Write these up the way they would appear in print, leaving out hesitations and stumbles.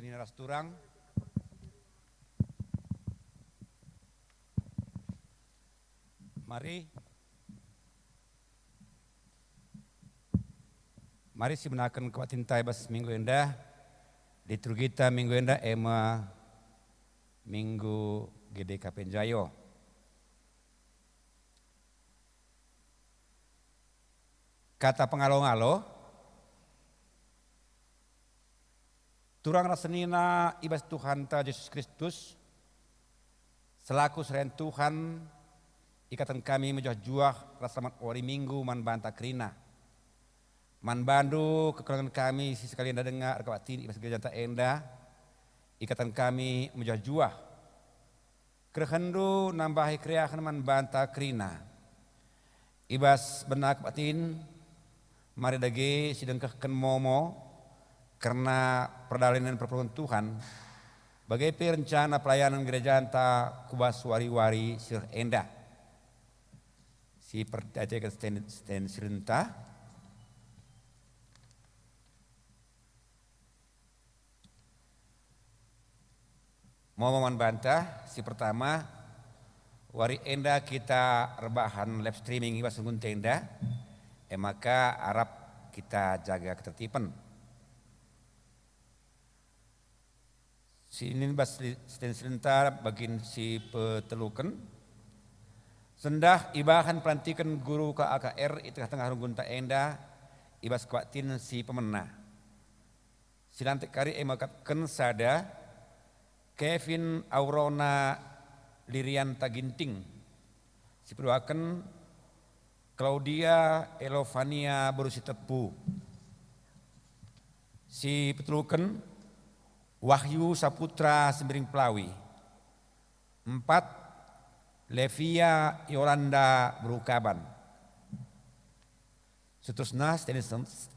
Seni Ras Turang. Mari si menakan kuatin taibas minggu endah litur kita minggu endah ema minggu GDK Penjayo. Kata pengalo-ngalo turang rasenina ibas Tuhan ta Yesus Kristus selaku seren Tuhan ikatan kami menjuah rasamat ori minggu man banta krina man bandu kekurangan kami si sekalian dah dengar kawatin ibas gereja ta enda ikatan kami menjuah kehendu nambahi kriakan man banta krina ibas benak batin mari dage sidengkahkan momo karena perdalinan perpuluhan Tuhan bagai rencana pelayanan gereja anta kubas wari-wari sir enda si percaya sten serenta mau membantah si pertama wari enda kita rebahan live streaming ibas sungguh tenda maka Arab kita jaga ketertiban si ini bas sten serentar bagin si petelukan sendah ibahan pelantikan guru KAKR itu tengah runggun tak enda ibas kuatin si pemenah silantik kari emakapkan sada Kevin Aurona Lirianta Ginting si perdoakan Claudia Elovania Borusitepu si petelukan Wahyu Saputra Sembering Pelawi 4 Levia Yolanda Berukaban seterusnya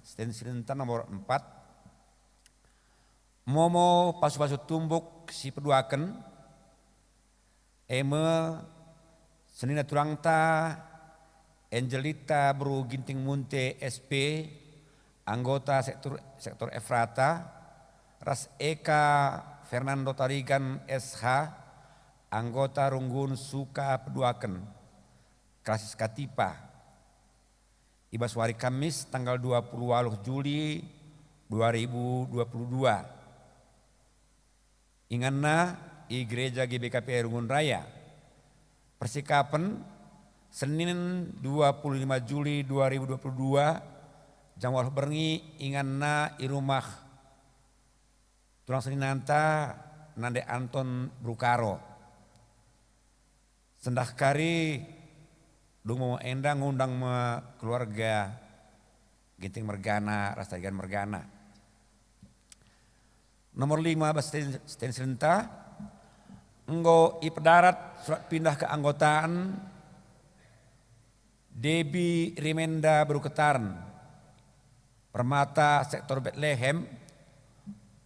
stensilentan nomor 4 Momo Pasu-pasu Tumbuk si peduaken Eme Senina Turangta Angelita Bru Ginting Munte SP anggota sektor Efrata Ras Eka Fernando Tarigan SH anggota Runggun Suka Peduaken Klasis Katipa ibas wari Kamis tanggal 28 Juli 2022 inganna i gereja GBKP Runggun Raya persikapan Senin 25 Juli 2022 jam 8 bengi inganna i rumah turang seninanta Nande Anton Brukaro sendah kari dungo enda ngundang keluarga Ginting Mergana Rastagan Mergana nomor 5 sten serenta enggo ipedarat surat pindah keanggotaan Debi Rimenda Beruketaran Permata sektor Bethlehem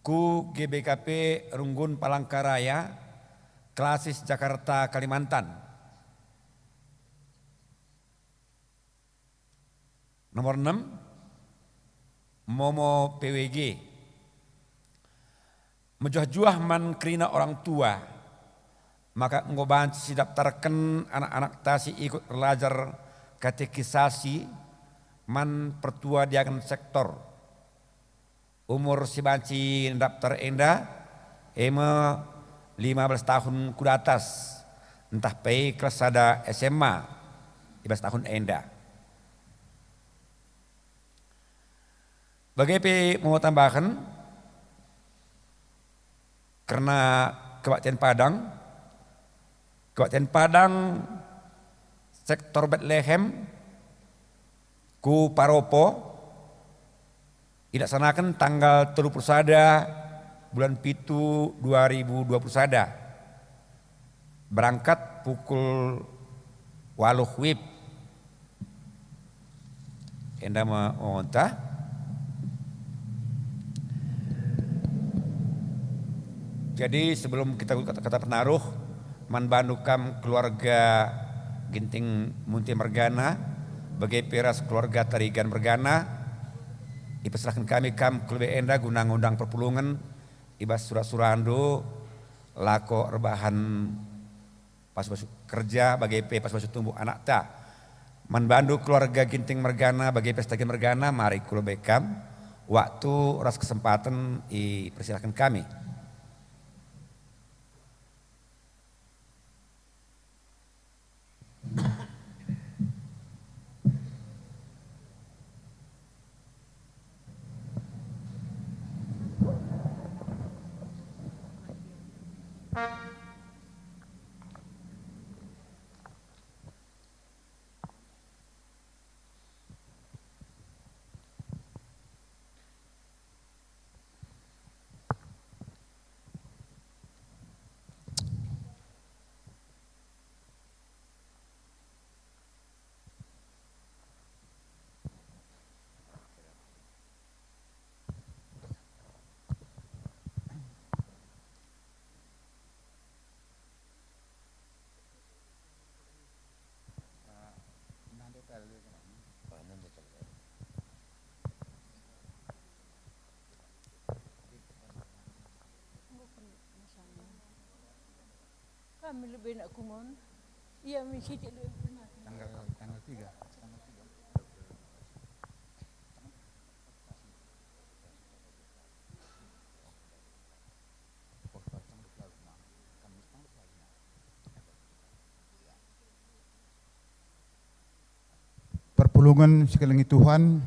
ku GBKP Runggun Palangkaraya Klasis Jakarta Kalimantan nomor 6 Momo PWG menjuah-juah man kerina orang tua maka ngoban si daftarkan anak-anak tasi ikut belajar katekisasi man pertua diakan sektor umur si banci daftar enda 15 tahun kuda atas entah pay kelas ada SMA 15 tahun enda bagaimana mau tambahkan karena Kabupaten Padang sektor Bethlehem ku Paropo dilaksanakan tanggal 31 bulan Pitu 2021 berangkat pukul 8 WIB enda mengontah jadi sebelum kita kata penaruh man bandukam keluarga Ginting Munte Mergana bagai peras keluarga Tarigan Mergana dipersilahkan kami kam kelebe enda guna ngundang perpulungan ibas surat-surando lako rebahan pas kerja bagi pas tumbuh anak ta manbandu keluarga Ginting Mergana bagi pesta Mergana mari kulo bekam waktu ras kesempatan persilahkan kami. Kami lebih nak kumon. Iya mesti tidak tanggal 3. Perpulungan sekalian Tuhan,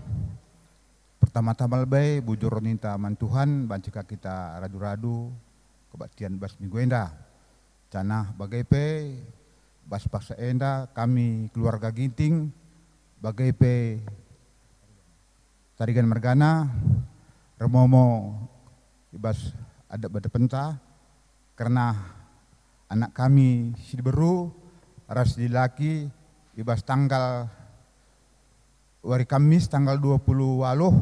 pertama-tama lebih bujur ninta aman Tuhan, bancika kita radu-radu, kebaktian bas minggu endah. Canah bagai pe bas paksa enda kami keluarga Ginting bagai pe Tarigan Mergana remomo ibas ada pada penta karena anak kami si beru ras dilaki ibas tanggal hari Kamis tanggal 20 waluh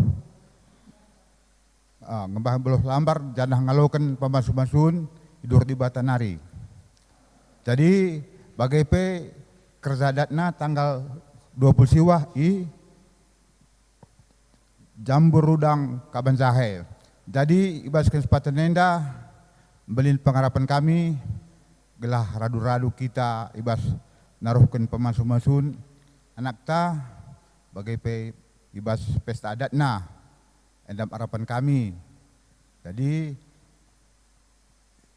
ngembah beloh lambar janah ngalokan pemasun-masun tidur di Batanari. Jadi bagai pe kerja datna tanggal 20 siwah jambur rudang Kabanjahe. Jadi ibas kesempatan nenda belin pengharapan kami gelah radu-radu kita ibas naruhkan pemasun-masun anak ta bagai pe ibas pesta adatna endam harapan kami. Jadi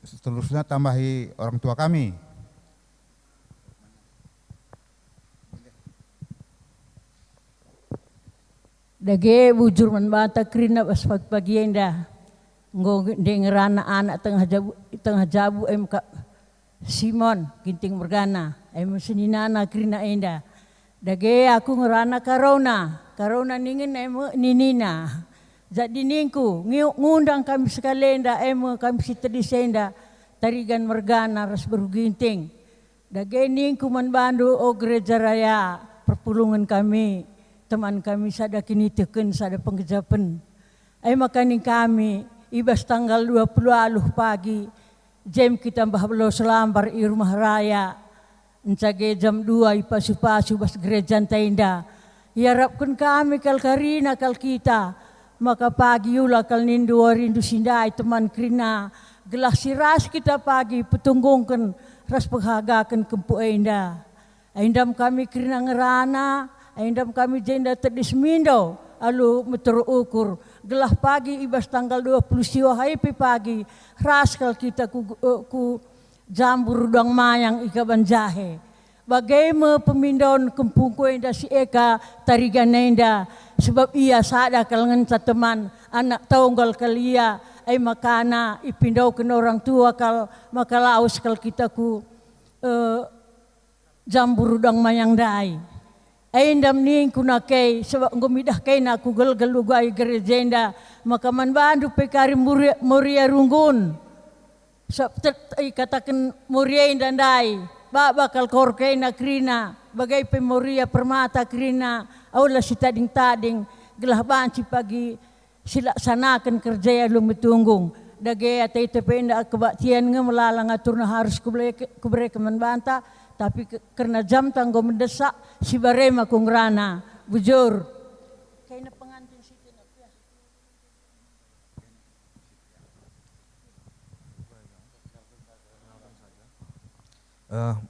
seterusnya tambahi orang tua kami. Dage bujur manbata krina bas pagi enda ngo dengerana anak tengah jabu ka Simon Ginting Mergana seninana krina enda dage aku ngerana karona ningin ninina jadi ningku ngundang kami sekalenda kami sitedisenda Tarigan Mergana ras baru Ginting dage ningku manbandu o gereja raya perpulungan kami teman kami sada kini teken sada penggejapan. Makanin kami ibas tanggal 20 aluh pagi jam kita mbah belo selambar i rumah raya. Encage jam 2 ipasu-pasu bas gereja tenda. Harapkan kami kal karina kal kita. Maka pagi ula kal nindu rindu sindai teman krina. Gelah siras kita pagi petunggungkan ras penghagakan kempu enda. Endam kami krina ngerana. Endam kami jenda tedis mindo alu meterukur gelah pagi ibas tanggal 20 siwa haipi pagi raskal kita ku jambur rudang mayang ika Banjahe bagaimana pemindon kempungku enda si Eka Tarigan enda sebab ia sada kalangan teman anak tunggal kalia makana ipindau ke orang tua kal makalaus kal kita ku jambur rudang mayang dai. Endam ning kunakay sebab ngumidah kay na kugal galugay gerejenda makaman bandu pekari muria runggun sab katakan muria indandai bakal korkay na krina bagay pe muria permata krina aula si tading gelah banci pagi sila sanakan kerja ya lumitunggung dage atay tependa kebaktian nga melalang atur na harus kubre kemanbanta tapi karena jam tanggo mendesak si barema kung rana bujur kay na pengantin si tinapya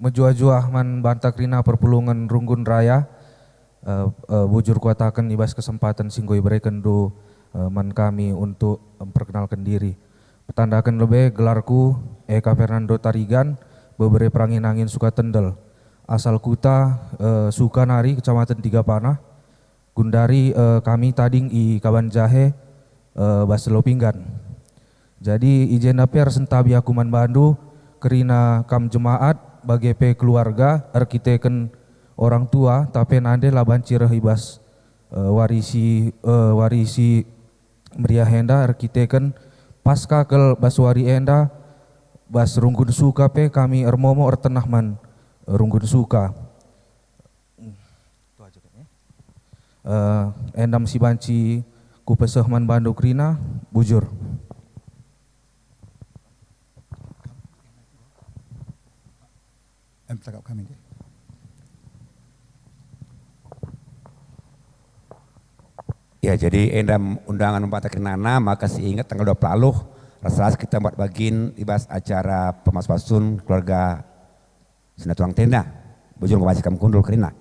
Menjua-jua man bantak rina perpulungan Runggun Raya, bujur kuatakan ibas kesempatan singgoi berikan do man kami untuk memperkenalkan diri. Petandakan lebih gelarku Eka Fernando Tarigan, beberapa perangin angin suka tendel. Asal kuta suka nari kecamatan Tiga Panah. Gundari kami tading i Kaban Jahe Baselo Pinggan. Jadi ijen apiar sentabi akuman Bandu kerina kam jemaat bagi keluarga arkiteken orang tua tapi nande laban cireh ibas warisi meriah henda arkiteken pasca kel baswari enda bas Runggun Suka pe kami ermomo ertenah man Runggun Suka. Endam si banci ku peseh man Bandu krina bujur. Cakap kami. Ya, jadi endam undangan Pak Takrinana maka ingat tanggal 20 rasalas kita buat bagin ibas acara pemaspasun keluarga Sinatuang Tenda. Bujur ngobasikan kundul kerina.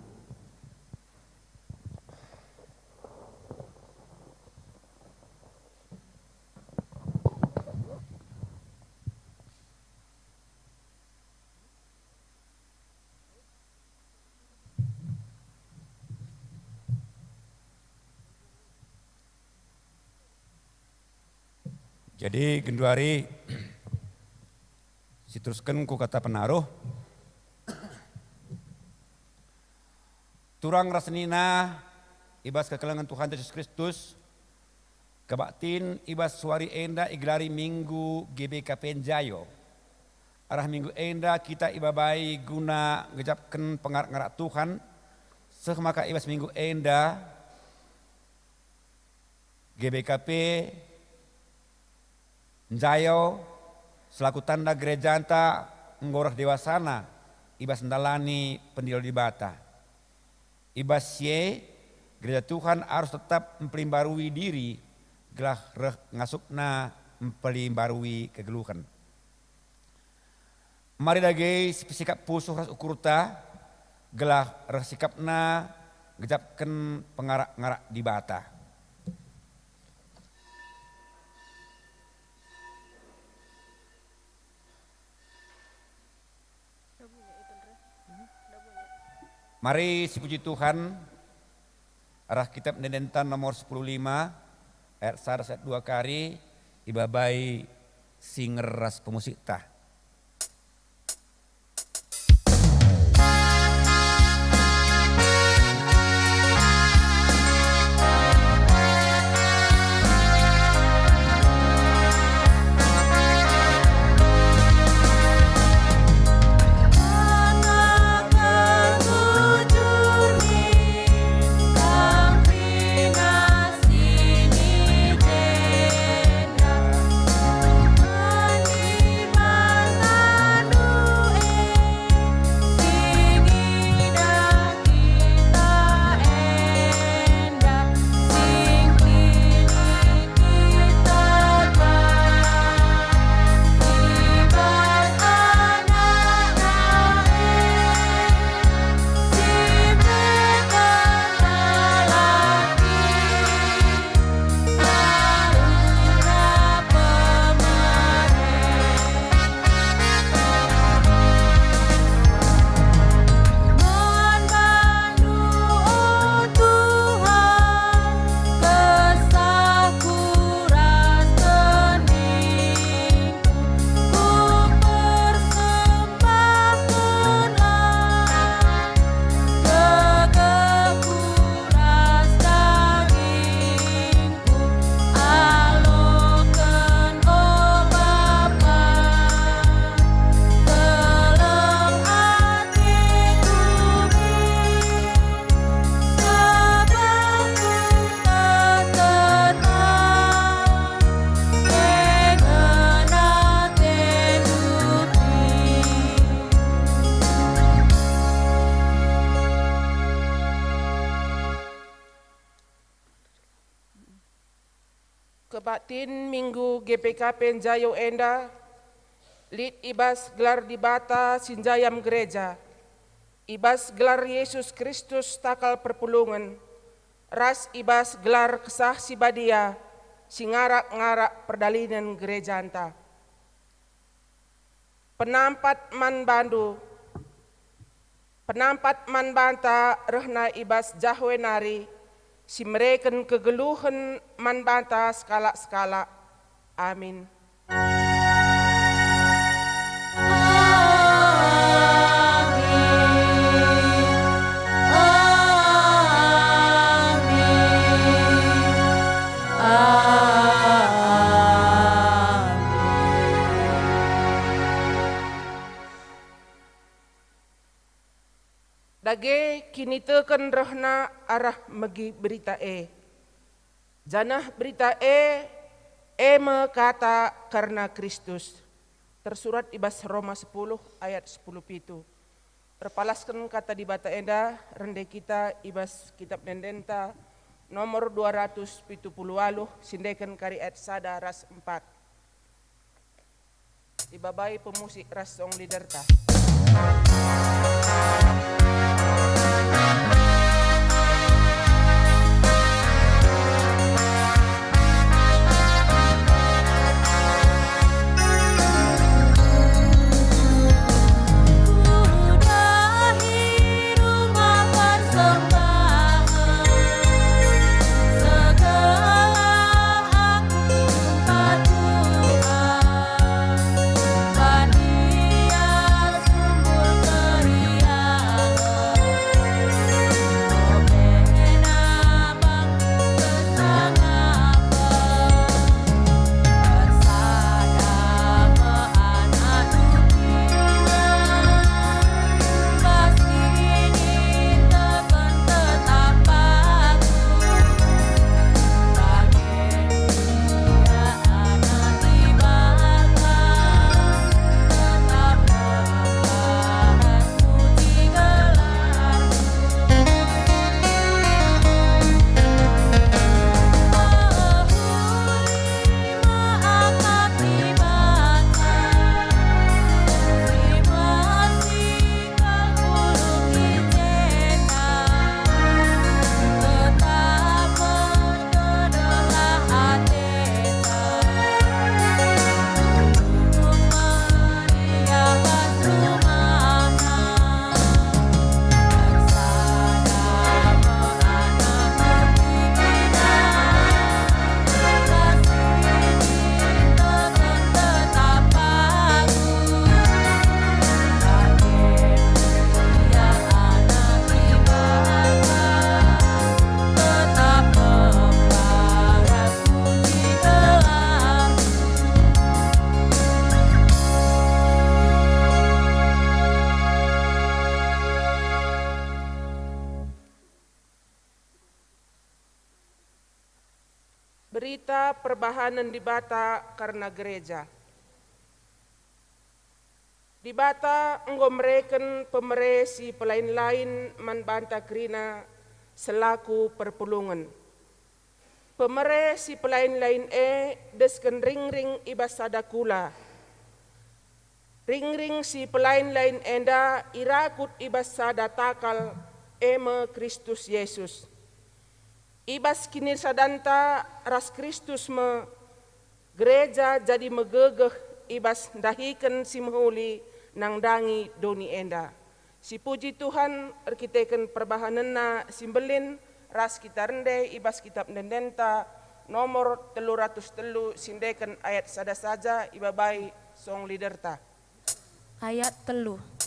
Jadi genduari sitruskan ku kata penaruh turang rasenina ibas kekelangan Tuhan Yesus Kristus kebaktin ibas suari enda iglari minggu GBK Penjayo arah minggu enda kita ibabai guna ngejapkan pengarak-ngarak Tuhan maka ibas minggu enda GBKP Jayo selaku tanda gereja anta ngorah dewasana ibas ndalani pendil di bata. Ibas ye gereja Tuhan harus tetap mempelimbarui diri gelah ngasupna mempelimbarui kegeluhan. Mari lagi sikap pusuh ras ukurta gelah sikapna ngejapkan pengarak-ngarak di bata. Mari si puji Tuhan, arah kitab Nedentan nomor 15, ayat 1 ayat 2 kari, ibabai singer ras pemusik tah. Kebaktin Minggu GPK Penjayo Enda Lid ibas gelar di bata sinjayam gereja, ibas gelar Yesus Kristus takal perpulungan, ras ibas gelar kesah si badia, singarak-ngarak perdalinan gereja anta. Penampat man banta rehna ibas jahwenari, si mereken kegeluhan man banta skala-skala. Amin. Dage kini teken rohna arah megi berita Janah berita me kata karena Kristus. Tersurat ibas Roma 10 ayat 10 pitu. Terpalaskan kata di bata enda rende kita ibas kitab dendenta nomor 270 sindekan kari ayat sada ras 4. Dibabai pemusik ras song liderta. Berita perbahanan di bata karena gereja. Di bata enggo mereken pemeresi pelain-lain man banta krina selaku perpulungan. Pemeresi pelain-lain desken ring-ring ibas sadakula. Ring-ring si pelain-lain enda irakut ibas sadatakal eme Kristus Yesus. Ibas kini sadanta ras Kristus me gereja jadi megegeh ibas dahiken si mehuli nang dangi doni enda. Si puji Tuhan erkiteken perbahanena simbelin ras kita rende ibas kitab dendenta nomor 303 sindeken ayat sada saja ibabai song liderta. Ayat 3.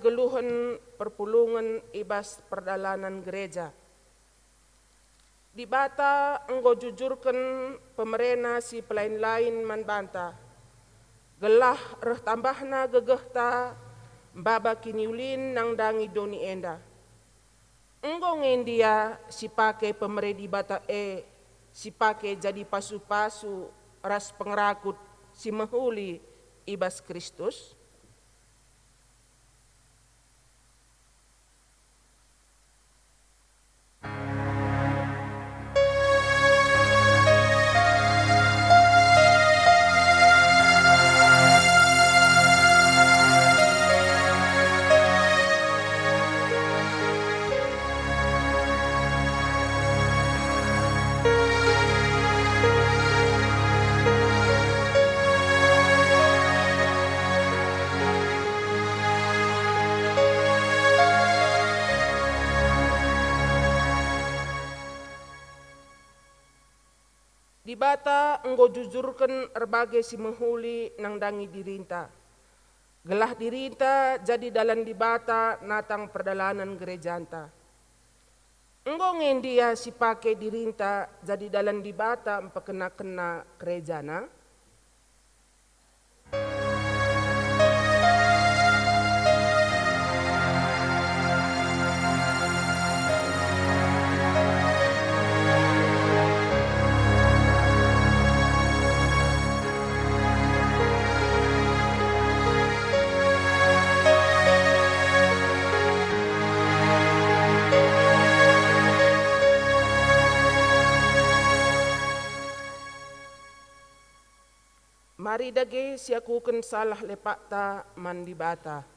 geluhan perpulungan ibas perdalanan gereja. Di bata enggo jujurkan pemerena si pelain-lain manbanta. Gelah reh tambahna gegehta baba kiniulin nang dangi doni enda. Enggo ngendia si pake pemere di bata si pake jadi pasu-pasu ras pengerakut si mehuli ibas Kristus. Di bata enggo jujurkan erbagai si menghuli nang dangi dirinta. Gelah dirinta jadi dalam di bata natang perdalanan gerejanta. Enggo ngendia si pake dirinta jadi dalam di bata empekena-kena gerejana. Mari dage siakuken salah lepakta mandi bata.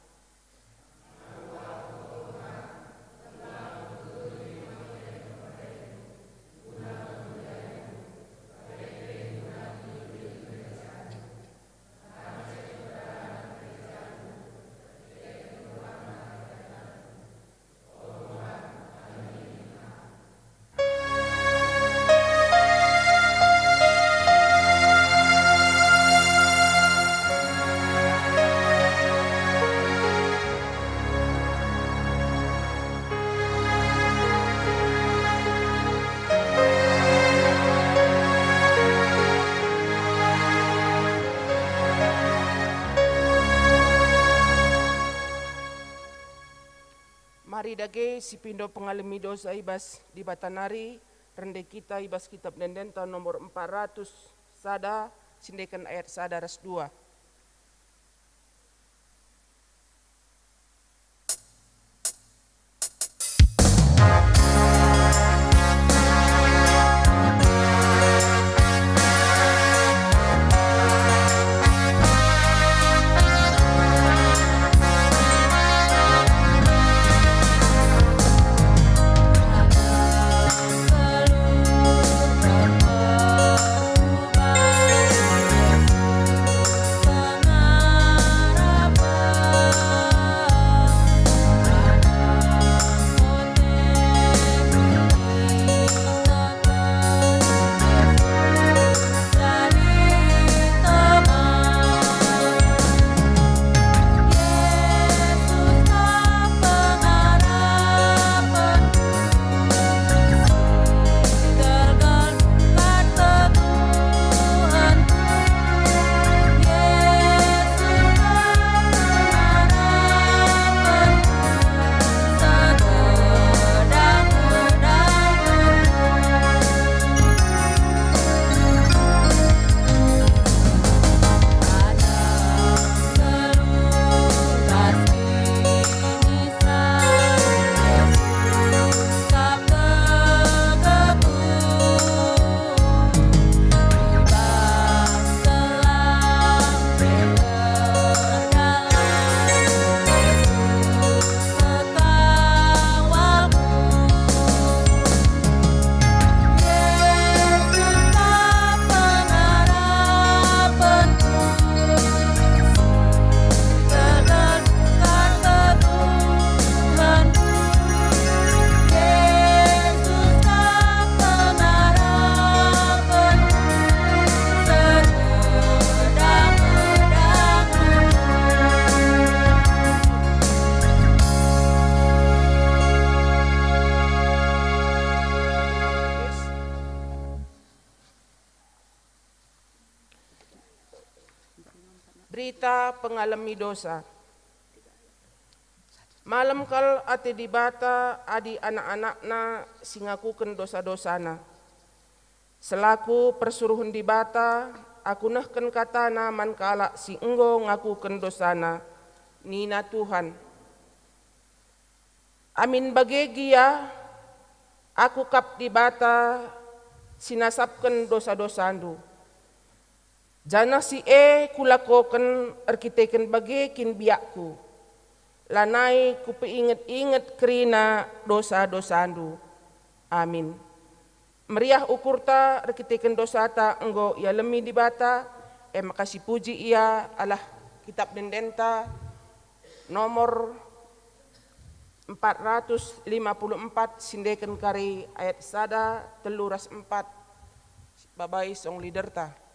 Mari dage si pindo pengalami dosa ibas di Batanari, rende kita ibas kitab denden tahun nomor 400 sada, sindekan ayat sada ras 2. Berita pengalami dosa. Malam kal ate dibata adi anak-anakna singakuken dosa-dosana. Selaku persuruhan dibata, aku nehken katana man kala si enggo ngakuken dosana, nina Tuhan. Amin bagegia, aku kap dibata sinasapken dosa-dosandu. Jana si kulakoken arkiteken bagekin biakku. Lanai ku peinget-inget kerina dosa-dosandu. Amin. Meriah ukurta arkiteken dosata enggo ia lemi dibata. Makasih puji ia alah kitab dendenta nomor 454 sindeken kari ayat sada teluras 4 babai song liderta.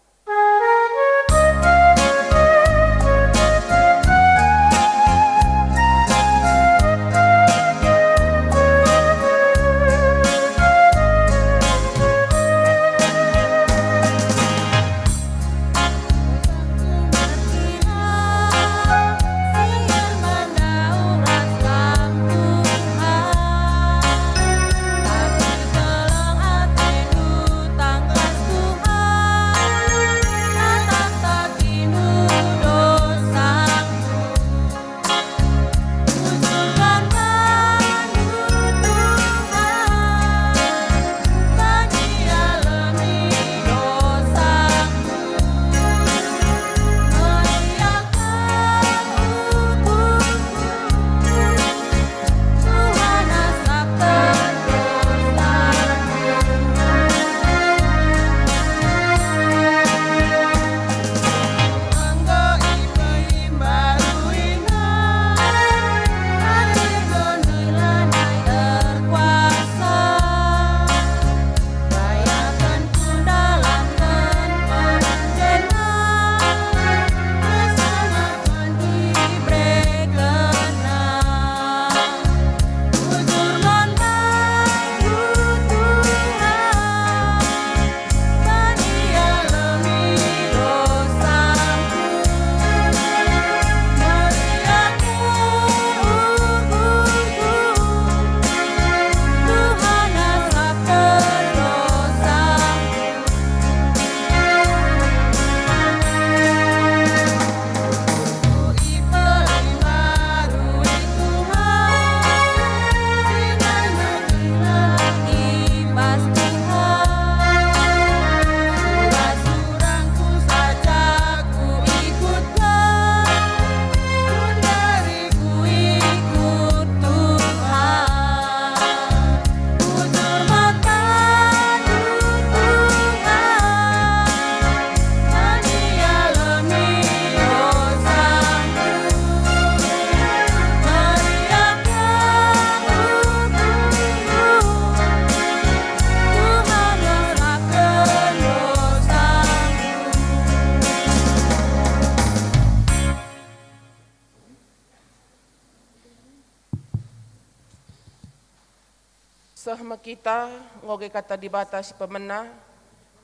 Sahma kita ngoge kata dibata si pemena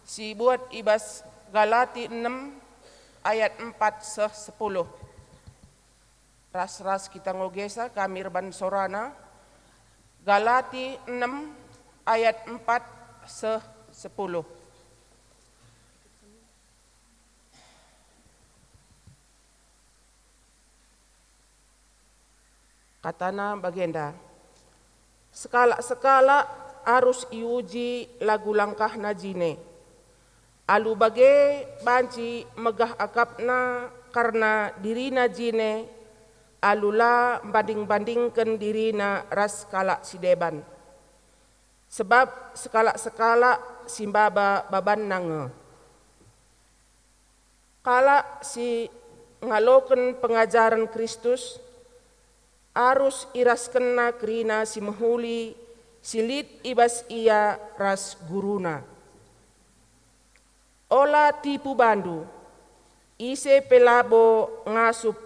si buat ibas Galati 6 ayat 4 seh 10. Ras-ras kita ngogesa kami reban sorana Galati 6 ayat 4 seh 10. Katana bagenda. Sekala-sekala harus iuji lagu langkah najine. Alu bage banci megah akapna karena dirina jine alula banding-bandingkan dirina ras kala sideban. Sebab sekala-sekala simbaba baban nange. Kala si ngaloken pengajaran Kristus arus iras kena kerina si mehuli silit ibas ia ras guruna. Ola tipu bandu ise pelabo ngasup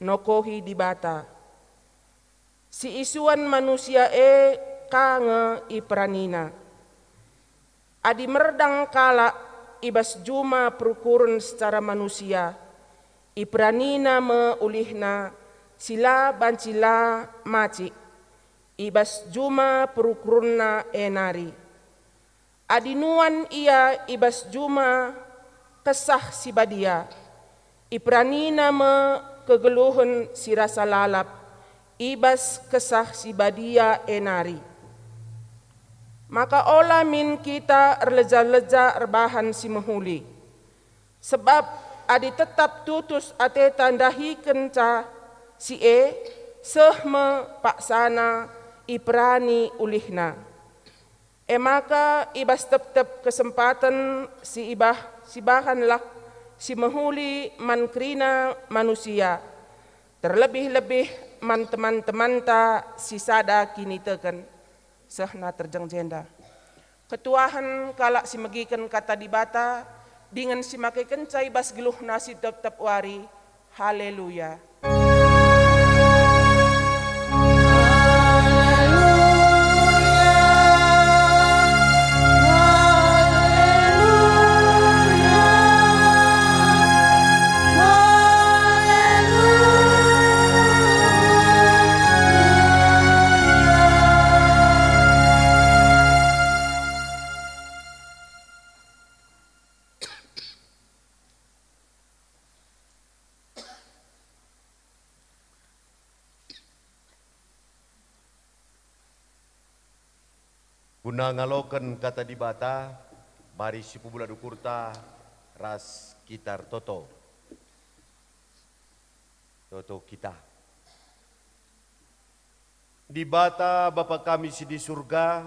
nokohi dibata. Si isuan manusia kange ipranina. Adi merdang kala ibas juma perukuran secara manusia. Ipranina me ulihna sila bancila maci. Ibas juma perukurna enari. Adinuan ia ibas juma kesah si badia. Ipranina me kegeluhun si rasa lalap. Ibas kesah si badia enari. Maka olah min kita erleja-leja erbahan si mehuli. Sebab adi tetap tutus ate tandahi kenca si sehme paksana iprani ulihna. Maka ibas tep-tep kesempatan si bahanlah si mehuli mankrina manusia. Terlebih-lebih man teman-teman ta si sada kini teken. Sehna terjeng jenda. Ketuahan kalak si megikan kata dibata dengan si makai kencai bas geluh nasi tetap wari. Haleluya. Guna ngaloken kata dibata, bari si pubula dukurta ras kitar toto. Toto kita. Dibata Bapa kami si di surga,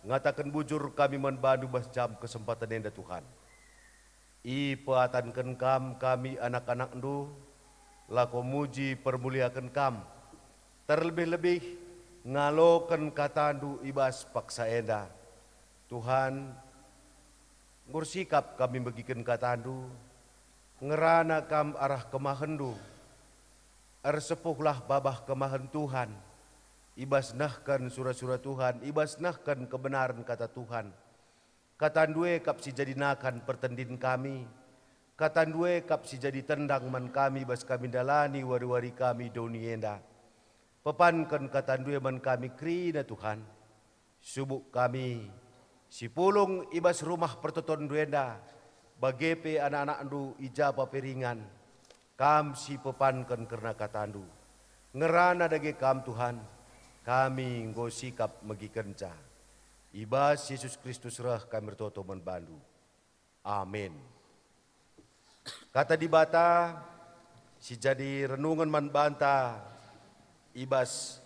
ngatakan bujur kami manbandu bas jam kesempatan enda Tuhan. I peatankan kami anak-anak ndu, lako muji permuliakan kam. Terlebih-lebih ngalokan katandu ibas paksa enda. Tuhan, ngursikap kami bagikan katandu, ngerana kam arah kemahendu, ersepuhlah babah kemahen Tuhan, ibas nahkan surah-surah Tuhan, ibas nahkan kebenaran kata Tuhan. Katandue kap si jadi nakan pertendin kami, katandue kap si jadi tendang man kami bas kami dalani wari-wari kami doni enda. Pepankan katandue man kami krina Tuhan, subuk kami si pulung ibas rumah pertoton duenda, bagepe anak-anak ndu ijaba peringan, kam si pepankan karena katandu, ngerana dage kam Tuhan, kami ngosikap megikenca, ibas Yesus Kristus rah kami bertoto manbandu, amin. Kata dibata, si jadi renungan man banta, ibas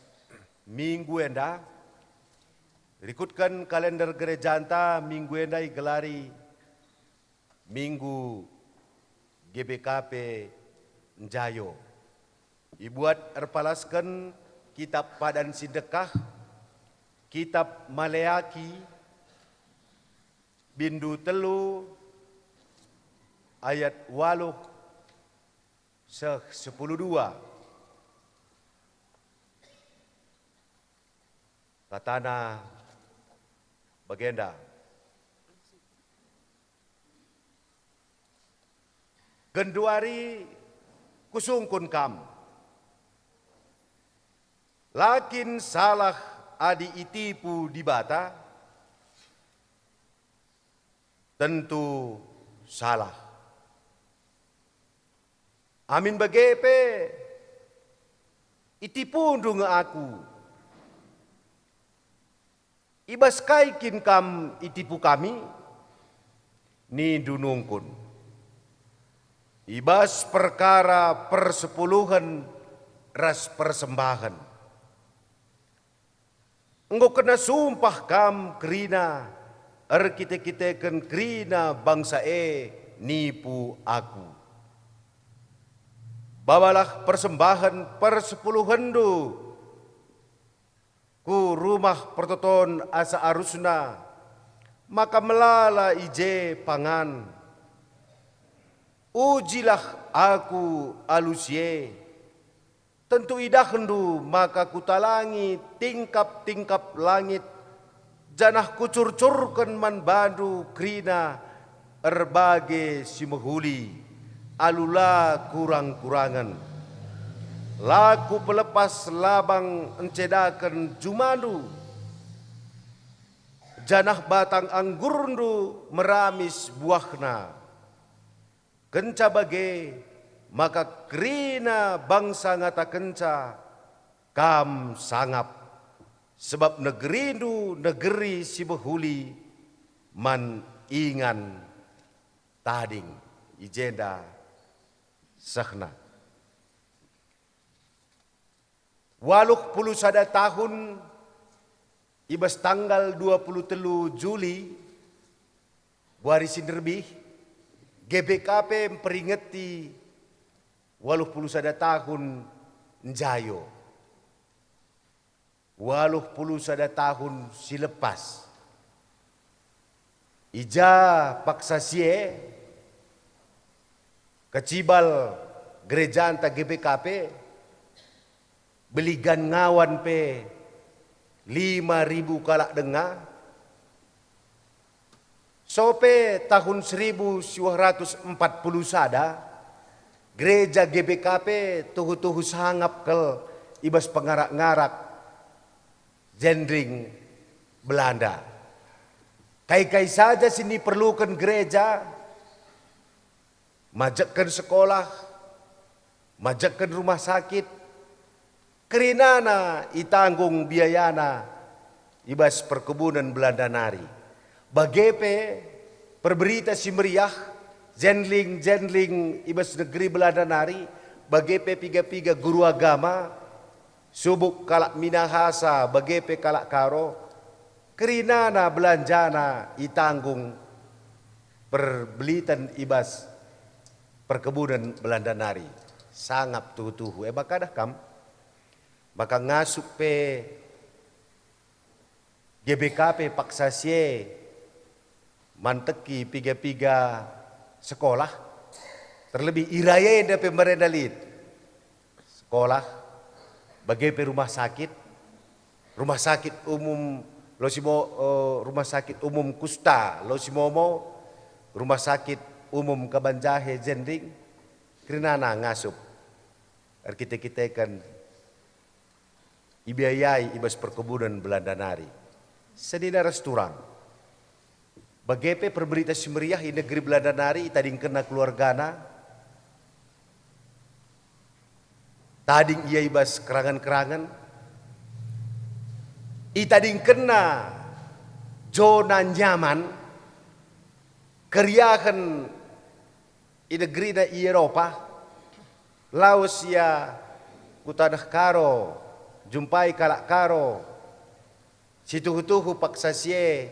minggu enda, rikutkan kalender gereja anta minggu enda gelari minggu GBKP Njayo. Ibuat erpalaskan kitab Padan Sidekah, kitab Maleaki, bindu telu ayat 8-10-2. Katana bagenda. Genduari kusungkun kam. Lakin salah adi itipu dibata. Tentu salah. Amin bagepe. Itipu dunga aku. Ibas kaikin kam itipu kami, ni dunungkun. Ibas perkara persepuluhan ras persembahan. Engkau kena sumpah kam kerina, kita-kitakan kerina bangsa nipu aku. Bawalah persembahan persepuluhan du, ku rumah pertoton asa arusna, maka melala ije pangan. Ujilah aku alusye, tentu idah hendu maka kutalangi tingkap-tingkap langit, janah kucurcurkan man bandu krina erbage si mehuli, alula kurang-kurangan. Laku pelepas labang encedakan jumandu, janah batang anggurndu meramis buahna. Kenca bage, maka kerina bangsa ngata kenca, kam sangap. Sebab negerindu negeri si behuli, man ingan tading ijenda sahna. 81 tahun ibas tanggal 23 Juli buari sinderbih GBKP memperingati 81 tahun njayo. 81 tahun silepas ija paksa sie kecibal gereja anta GBKP beligan ngawan pe 5.000 kalak dengar. Sope tahun 1940 sada gereja GBKP tuhu-tuhu sangap kel ibas pengarak-ngarak jendring Belanda. Kai-kai saja sini perlukan gereja, majakkan sekolah, majakkan rumah sakit, kerinana itanggung biayana ibas perkebunan Belanda nari. Bagepe perberita si meriah jendling ibas negeri Belanda nari. Bagepe piga-piga guru agama subuk kalak minahasa bagepe kalak karo kerinana belanjana itanggung perbelitan ibas perkebunan Belanda nari. Sangap tuhu-tuhu bakadah kam. Maka ngasup pe GBKP paksa sie manteki piga-piga sekolah. Terlebih iraya da pemerintah lid sekolah bagai rumah sakit umum Losimo, rumah sakit umum Kusta Losimomo, rumah sakit umum Kabanjahe Jending, kerinana ngasup arkitek-arkitek ibiayai ibas perkebunan Belanda nari. Sedina restoran. Bagepe perberita si meriah di negeri Belanda nari tading kena keluargana. Tading ia ibas kerangan-kerangan. Itading kena zona nyaman. Keriahan di negeri na Eropa. Laos ya kutanah karo. Jumpai kalak karo situhu-tuhu paksa sie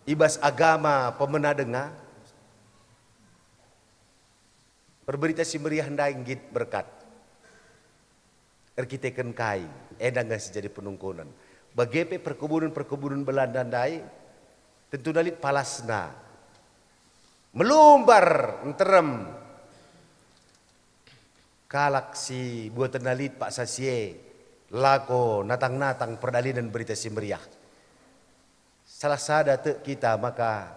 ibas agama pemena dengar perberita si meriah ndaing git berkat arkiteken kain edang gak jadi penungkunan bagepe perkebunan Belanda ndai tentu dalit palasna melumbar enterem kalak si buatan nalit Pak Sasie lako natang-natang perdalinan berita si meriah. Salah sada te kita maka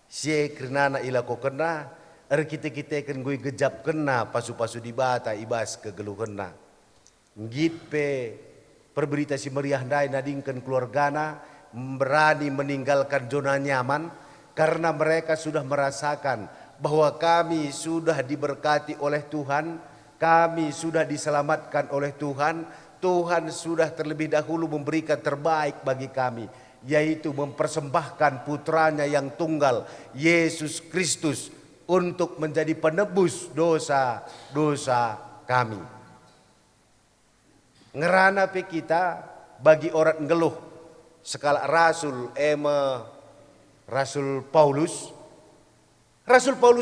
sie kerinana ilako kena kita kan gue gejap kena pasu-pasu di bata ibas kegeluh kena. Ngipe perberita si meriah ndai nadingkan keluargana berani meninggalkan zona nyaman karena mereka sudah merasakan bahwa kami sudah diberkati oleh Tuhan. Kami sudah diselamatkan oleh Tuhan. Tuhan sudah terlebih dahulu memberikan terbaik bagi kami, yaitu mempersembahkan putranya yang tunggal, Yesus Kristus, untuk menjadi penebus dosa-dosa kami. Ngerana pe kita bagi orang ngeluh sekala Rasul Paulus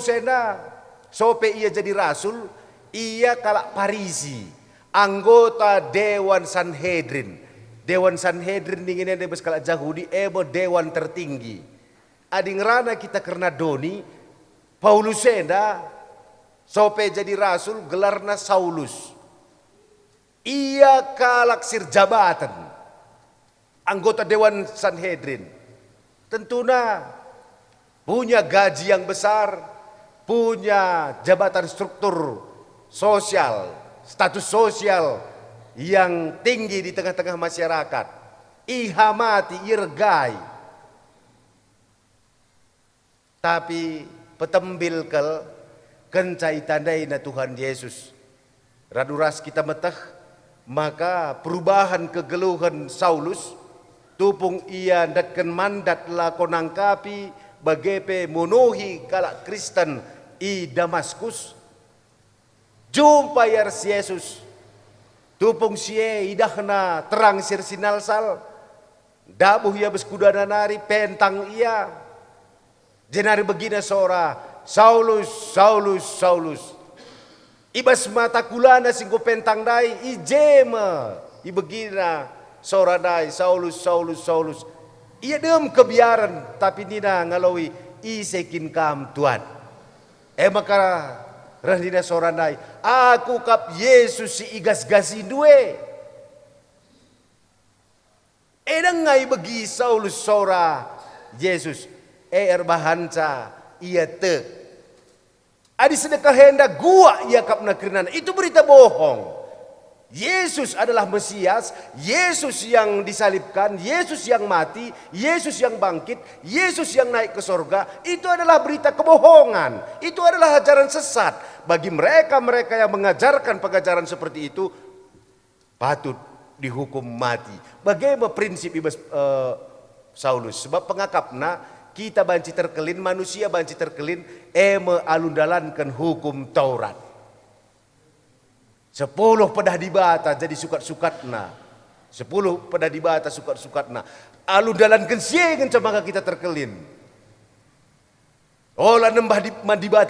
ena sope ia jadi rasul. Ia kalak Parisi, anggota Dewan Sanhedrin. Dewan Sanhedrin ingin ada kalak Yahudi, dewan tertinggi. Ading rana kita karena doni, Paulus enda, sope jadi rasul, gelarna Saulus. Ia kalak sir jabatan, anggota Dewan Sanhedrin. Tentunya punya gaji yang besar, punya jabatan struktur sosial, status sosial yang tinggi di tengah-tengah masyarakat. Ihamati, irgai. Tapi petembil kel kencai tandai na Tuhan Yesus. Raduras kita metah, maka perubahan kegeluhan Saulus tupung ia datkan mandat lakon angkapi bagepe monohi kalak Kristen i Damaskus. Jumpa Yesus tupung sie idahna terang sirsinal sal dabuh ia beskudana nari pentang ia jenari begina sora Saulus, Saulus, Saulus. Ibas mata kulana singko pentang dai ijema ibegina sora dai Saulus, Saulus, Saulus. Ia dem kebiaran tapi nina ngalawi isekin kam Tuhan. Maka rahdina sora dai aku kap Yesus si igas-gasi duwe. Edang ngai begi Saulus sora Yesus erbahanca ia te. Adi sedekah hendak gua ia kap nakrinan. Itu berita bohong. Yesus adalah Mesias, Yesus yang disalibkan, Yesus yang mati, Yesus yang bangkit, Yesus yang naik ke sorga. Itu adalah berita kebohongan. Itu adalah ajaran sesat. Bagi mereka-mereka yang mengajarkan pengajaran seperti itu, patut dihukum mati. Bagaimana prinsip Ibas Saulus? Sebab pengakapna kita banci terkelin, manusia banci terkelin, alundalankan hukum Taurat. 10 pedah dibata jadi sukat-sukatna. 10 pedah dibata sukat-sukatna. Alundalankan siengan maka kita terkelin. Olah nembah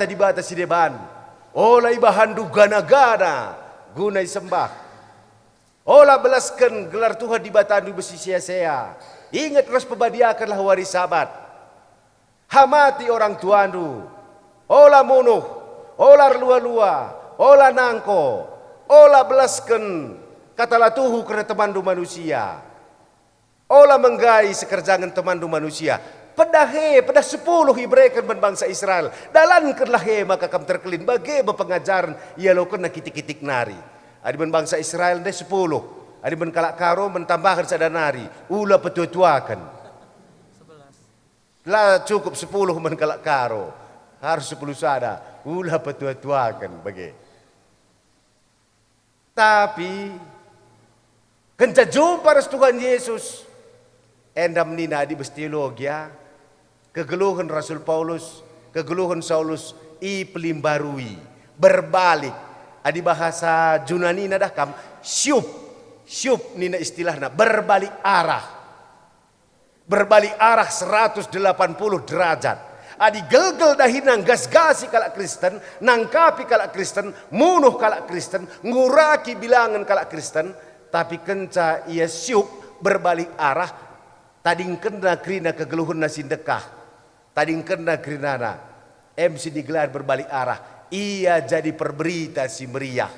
dibata si deban. Olah ibahandu gana-gana gunai sembah. Olah belaskan gelar Tuhan dibatandu besi sia-sia. Ingat terus pebadiakanlah waris sabat. Hamati orang tuandu. Olah munuh. Olah lua-lua. Olah nangko. Olah belaskan katalah tuhu kerana temandu manusia. Olah menggai sekerjangan temandu manusia. Pedah 10 Ibreken bangsa Israel. Dalankanlah maka kam terkelin. Bagaimana pengajaran ia lakukan kitik-kitik nari. Adi bangsa Israel 10. Adi kalak karo mentambahkan sadanari. Ulah petua-tuakan. Lah cukup 10 kalak karo. Harus 10 sada. Ulah petua-tuakan bagaimana. Tapi kenca jumpa res Tuhan Yesus endam nina di bestiologia kegeluhan Rasul Paulus, kegeluhan Saulus i pelimbarui berbalik adi bahasa Yunani nada kam syup nina istilahna berbalik arah 180 derajat. Adi gelgel dahinang gas-gasi kalak Kristen, nangkapi kalak Kristen, munuh kalak Kristen, nguraki bilangan kalak Kristen, tapi kenca ia syuk berbalik arah, tading kena krina kegeluhun nasindekah, tading kena krinana, MC digelar berbalik arah, ia jadi perberita si meriah,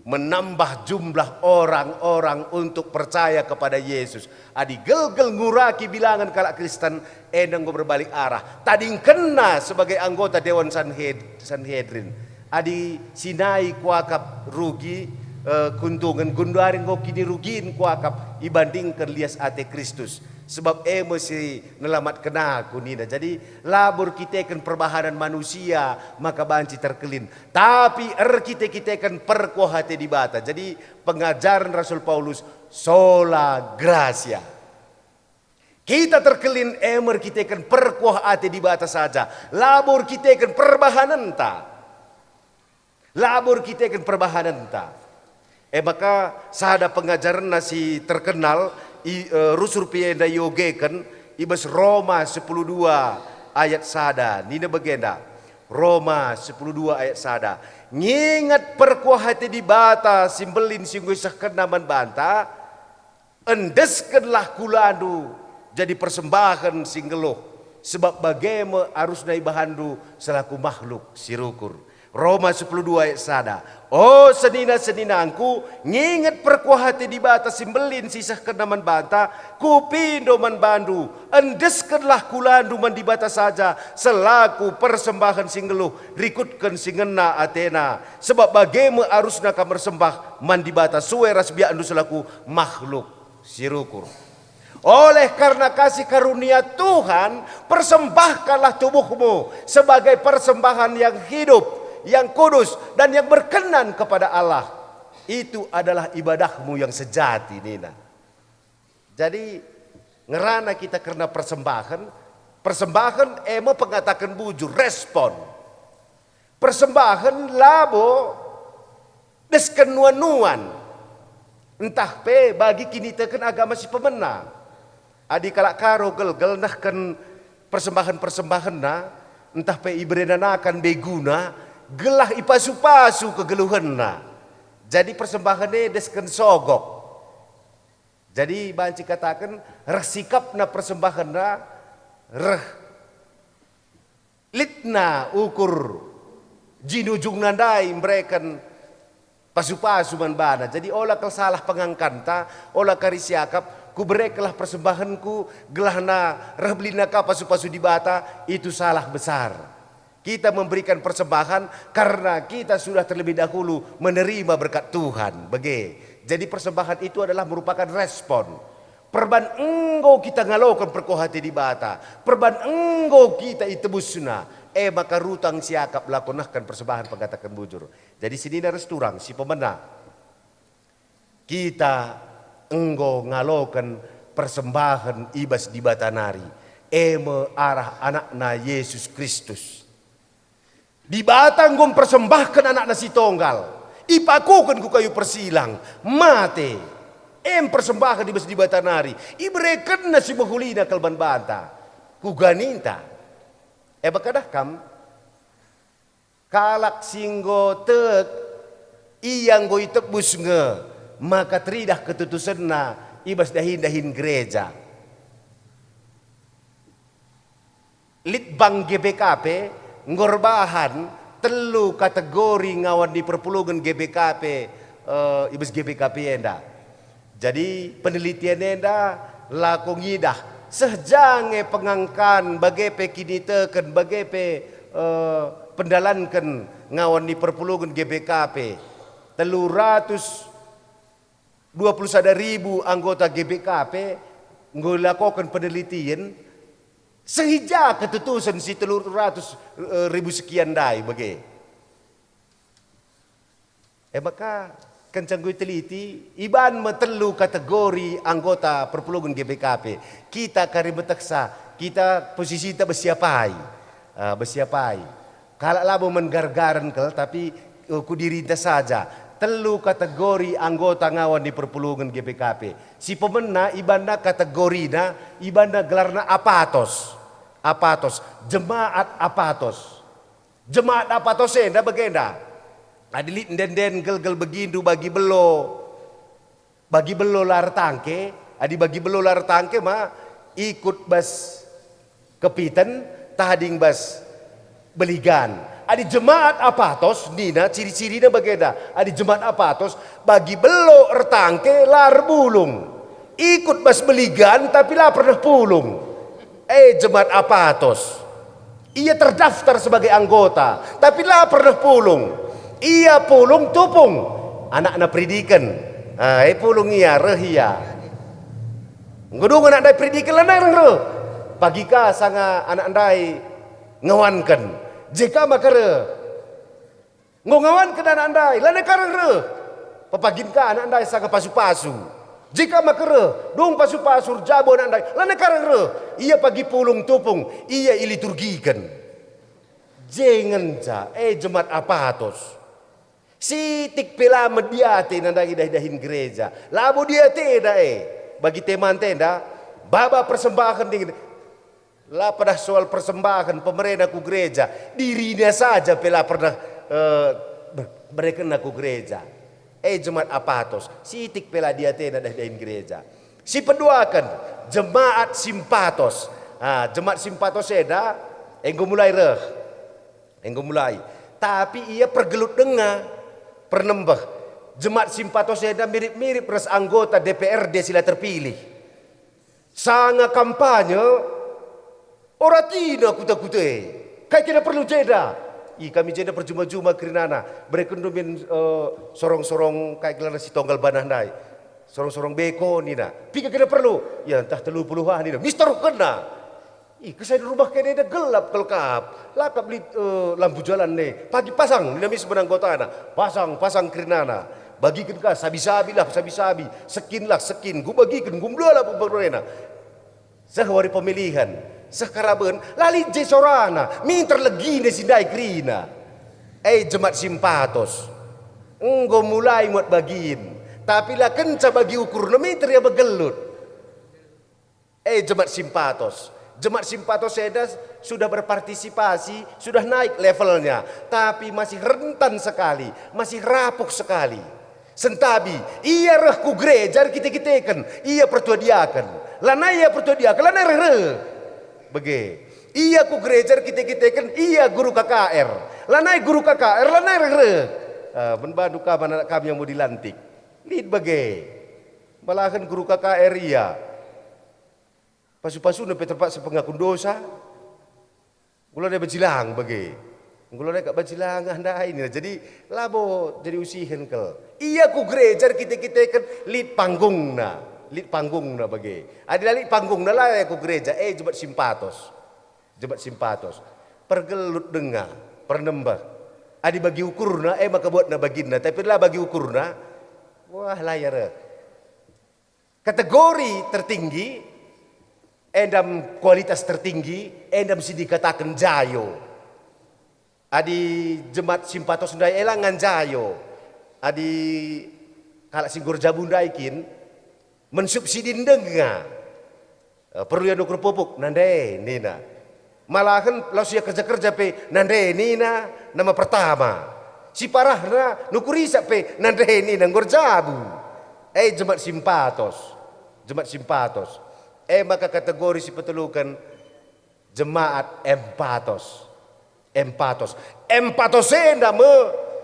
menambah jumlah orang-orang untuk percaya kepada Yesus. Adi gelgel nguraki bilangan kalak Kristen, endang berbalik arah. Tadi kena sebagai anggota Dewan Sanhedrin. Adi sinai kuakap rugi kuntungan gundarin kau kini rugiin kuakap ibandingkan lias ate Kristus. Sebab emosi nelamat kena kunina. Jadi labur kita kan perbahanan manusia maka banci terkelin. Tapi kita kan perkuah hati dibata. Jadi pengajaran Rasul Paulus sola gracia. Kita terkelin kita kan perkuah hati dibata saja. Labur kita kan perbahanan ta. Labur kita kan perbahanan ta. Maka sada pengajaran nasi terkenal rusur pienda yogekan ibas Roma 10:2 ayat sada nina bagenda Roma 10:2 ayat sada ngingat perkuah hati di bata simbelin singguh sahkan naman banta endeskanlah kulandu jadi persembahan singgeluh sebab bagaimana arus nai bahandu selaku makhluk sirukur Roma 10:2 ayat sada. Oh senina-seninangku, nginget perkuah hati di bata simbelin sisah kenaman banta, kupindo man bandu, endeskenlah kulandu man di bata saja, selaku persembahan singgeluh, rikutkan singena Athena, sebab bagaimana arusna kamar sembah man di bata sueras biandu selaku makhluk sirukur. Oleh karena kasih karunia Tuhan, persembahkanlah tubuhmu sebagai persembahan yang hidup, yang kudus dan yang berkenan kepada Allah. Itu adalah ibadahmu yang sejati, Nina. Jadi ngerana kita karena persembahan emo pengatakan bujur, respon. Persembahan labo desken nuan-nuan. Entah pe bagi kini teken agama si pemenang. Adi kalak karo gel nahkan persembahan na, entah pe ibrenanakan beguna, gelah ipasu-pasu kegeluhanna. Jadi persembahannya desken sogok. Jadi banci katakan resikapna persembahanna reh litna ukur jinujung nandai mereka pasu-pasu man bana. Jadi olah kal salah pengangkanta, olah karisiakap ku bereklah persembahanku gelahna reblina ka pasu-pasu di bata, itu salah besar. Kita memberikan persembahan karena kita sudah terlebih dahulu menerima berkat Tuhan. Jadi persembahan itu adalah merupakan respon. Perban engkau kita ngalokan perkuah hati di bata, perban engkau kita itebusna, maka rutang siakap lakonahkan persembahan pengatakan bujur. Jadi sini harus turang si pemenang. Kita engkau ngalokan persembahan ibas di batanari, arah anakna Yesus Kristus. Di batang gom persembahkan anakna si tonggal, ipakukan ku kayu persilang, mate, persembahan ibas di batanari, ibrekan na si mahulina kalban banta, ku ganinta. Bakadah kam, kalak singgo tek, iyang go itebus nge, maka teridah ketutusan na ibas dahin gereja. Litbang GBKP ngorbahan telu kategori ngawan di perpuluhan GBKP ibas GBKP enda. Jadi penelitian enda lakong ngidah sehjange pengangkan bagepe kini teken bagepe pendalankan ngawan di perpuluhan GBKP 321.000 anggota GBKP ngelakukan penelitian sehija ketutusan si 300.000 sekian dai bagi. Maka kencang gue teliti iban metelu kategori anggota perpuluhan GBKP. Kita kari beteksa, kita posisi kita bersiapai. Kalau labo menggargaran kel tapi ku diri saja. Telu kategori anggota ngawan di perpuluhan GBKP. Si pemena ibanda kategorina, ibanda gelarna apatos. Jemaat apatos. Jemaat apatos enda bagenda. Adilit den gel begindu bagi belo lar tangke, adi bagi belo lar tangke mah ikut bas kepitan tahading bas beligan. Adi jemaat apatos nina ciri-cirina bagenda. Adi jemaat apatos bagi belo ertangke lar bulung. Ikut bas beligan tapi lah pernah pulung. Jemaat apatos. Ia terdaftar sebagai anggota tapi lah pernah pulung. Ia pulung tupung anak-anak pendidikan. Pulung ia rehia. Ngudung anak-anak pendidikan lanang re. Pagi ka sanga anak-anak ngawankan. Jika makara ngawankan anak-anak lanang karang re. Papagin ka anak-anak sanga pasu-pasu. Jika makara dong pasu-pasu jabo anak-anak lanang karang re. Ia pagi pulung tupung, ia iliturgikan. Jangan jemaat apatos. Sitik pela mediate nanda idah-idahin gereja. Labu dia tenda bagi teman tenda baba persembahan dengan lah pada soal persembahan pemerintah ku gereja dirinya saja pela pernah mereka ku gereja. Jemaat apatos sitik pela dia tenda idahin gereja. Si peduakan jemaat simpatos. Jemaat simpatos eda enggo mulai. tapi ia pergelut dengar, pernembah. Jemaat Simpatos Enda mirip-mirip res anggota DPRD sila terpilih. Sanga kampanye, ora tina kuta-kuta. Kayak kita perlu jeda. Kami jeda perjuma-juma kirinana. Mereka numin sorong-sorong kayak gelar si tonggal banah nai. Sorong-sorong beko nina. Pika kita perlu. Ya entah 30-an nina. Mister kena. Kesana rumah kene ada gelap kelkap. Lakap beli lampu jalan nih. Pagi pasang, nina mis menanggota anak. Pasang kirinana. Bagikan kah, sabi-sabi lah, sabi-sabi. Sekin lah, sekin. Gu bagikan, gu mula lah pemberena. Sehari pemilihan. Sekaraben, lali je sorana. Minter lagi ni sindai krina. Jemaat Simpatos. Enggo mulai muat bagiin. Tapi lah kenca bagi ukur na minter ya begelut. Jemaat Simpatos. Jemaat Simpatos Enda sudah berpartisipasi, sudah naik levelnya, tapi masih rentan sekali, masih rapuh sekali. Sentabi, ia reh ku gereja kita-kitakan, ia pertuadiakan. Lana ia pertuadiakan, lana reh. Bege, ia ku gereja kita-kitakan, ia guru KKR. Lana guru KKR, lana reh. Menbantu kapan anak kami yang mau dilantik. Lid bege, malahan guru KKR ia. Pasu-pasu na terpaksa pengakun dosa. Gula dia berjilang bagi. Gula dia kat berjilang anda ini. Jadi labo jadi usihan kel. Iya ku gereja kita kan lid panggung na bagi. Ada lid panggung na lah ku gereja. Jemaat Simpatos. Jemaat Simpatos. Pergelut dengar, pernembah. Adi bagi ukurna, maka buat na baginna. Tapi lah bagi ukurna, wah layar. Kategori tertinggi. Endam kualitas tertinggi, endam si dikatakan jayo. Adi jemaat Simpatos ndai elangan jayo. Adi kalak singgur jabundaikin mensubsidi denga. Perlu yang nukur pupuk nande nina. Malahan lalu dia kerja-kerja pe nande nina nama pertama. Si parahna nukurisa pe nande nina ngor jabu. Jemaat Simpatos. Jemaat Simpatos. Maka kategori si petelukan jemaat Empatos. Empatos enda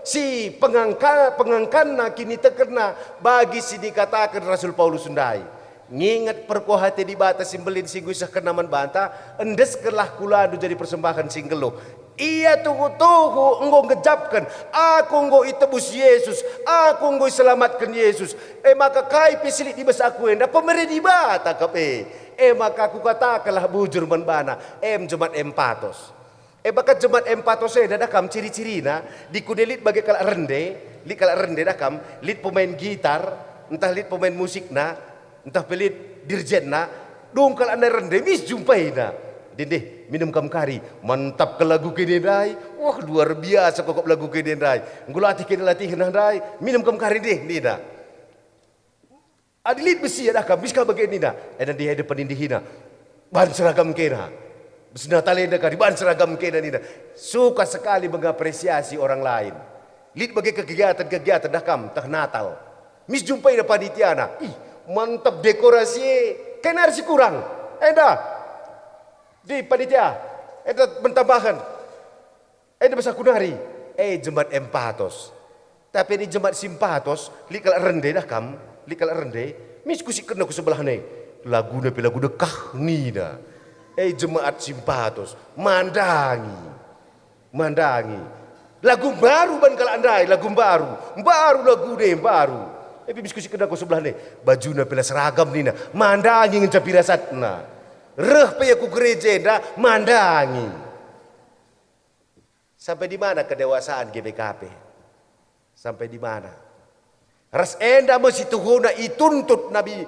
si pengangkana kini terkena bagi si dikatakan Rasul Paulus sundai. Ngingat perkohati di batas simbelin singgu isah kenaman banta, endes kelah kuladu jadi persembahan singgelo. Ia tunggu-tunggu engkau ngejapkan, aku engkau itebus Yesus, aku engkau selamatkan Yesus. Maka kai pesilik di basa aku enda pemeri di bata kape. Maka aku katakanlah bujur menbana, jemaat Empatos. Maka jemaat Empatos enda dakam ciri-cirina dikudelit bagi kalak rende dakam, lit pemain gitar, entah lit pemain musikna, entah pelit dirjenna, dong kalak anda rende mis jumpai na. Dendeh minum kamkari, mantap ke lagu kini dai. Wah luar biasa kok lagu kini dai. Ngulati kini latih dai, minum kamkari deh nina. Adilit besi ada kam biska bagian nina. Dan dia depan indihina. Ban seragam kena. Besna talenda kari ban seragam kena nina. Suka sekali mengapresiasi orang lain. Lit bagi kegiatan-kegiatan dah kam tah Natal. Mis jumpai da panitiana. Mantap dekorasi. Kena harus kurang. Dah. Di panitia, mentambahan, bahasa kunari, jemaat Empatos. Tapi ini jemaat Simpatos, likal rende dah kam, likal rende, mis kusik kena ku sebelah ni, lagu dekah ni dah. Jemaat Simpatos, mandangi, lagu baru ban kala andai, lagu baru lagu ni baru. Mis kusik kena ku sebelah ni, baju na pila seragam ni na, mandangi ngecapirasat na. Reh paya ku gereja dah mandangi. Sampai di mana kedewasaan GBKP? Sampai di mana? Ras enda mesti tuhuna ituntut Nabi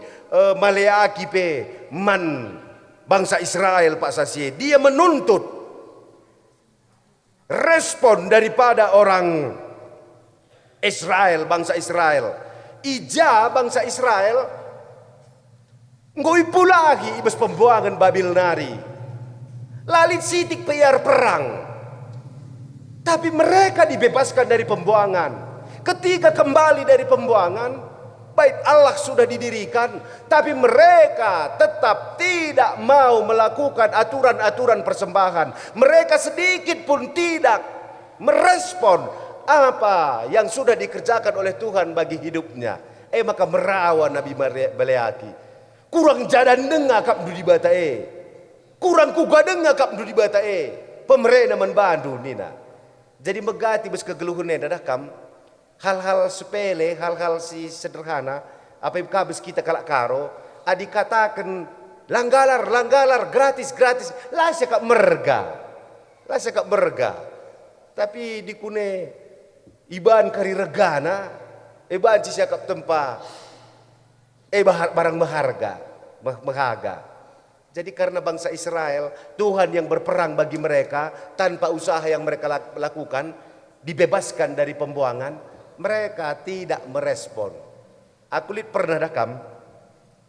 Maleaki pe man bangsa Israel Pak Sasi. Dia menuntut respon daripada orang Israel, bangsa Israel. Ija bangsa Israel ngoipu lagi ibas pembuangan Babil Nari. Lalit sitik peyar perang. Tapi mereka dibebaskan dari pembuangan. Ketika kembali dari pembuangan, bait Allah sudah didirikan, tapi mereka tetap tidak mau melakukan aturan-aturan persembahan. Mereka sedikit pun tidak merespon apa yang sudah dikerjakan oleh Tuhan bagi hidupnya. Maka merawa Nabi Meleaki. Kurang jadan dengar kap du di bata kurang kuga dengar kap du di bata pemerintah membantu nina. Jadi megati bes kegeluhun dah kam hal-hal sepele, hal-hal si sederhana apa yang kabis kita kalak karo dikatakan langgalar gratis lah sekak merga tapi dikune iban kari regana iban si sekak tempa barang berharga. Jadi karena bangsa Israel Tuhan yang berperang bagi mereka tanpa usaha yang mereka lakukan dibebaskan dari pembuangan, mereka tidak merespon. Aku lihat pernah dakam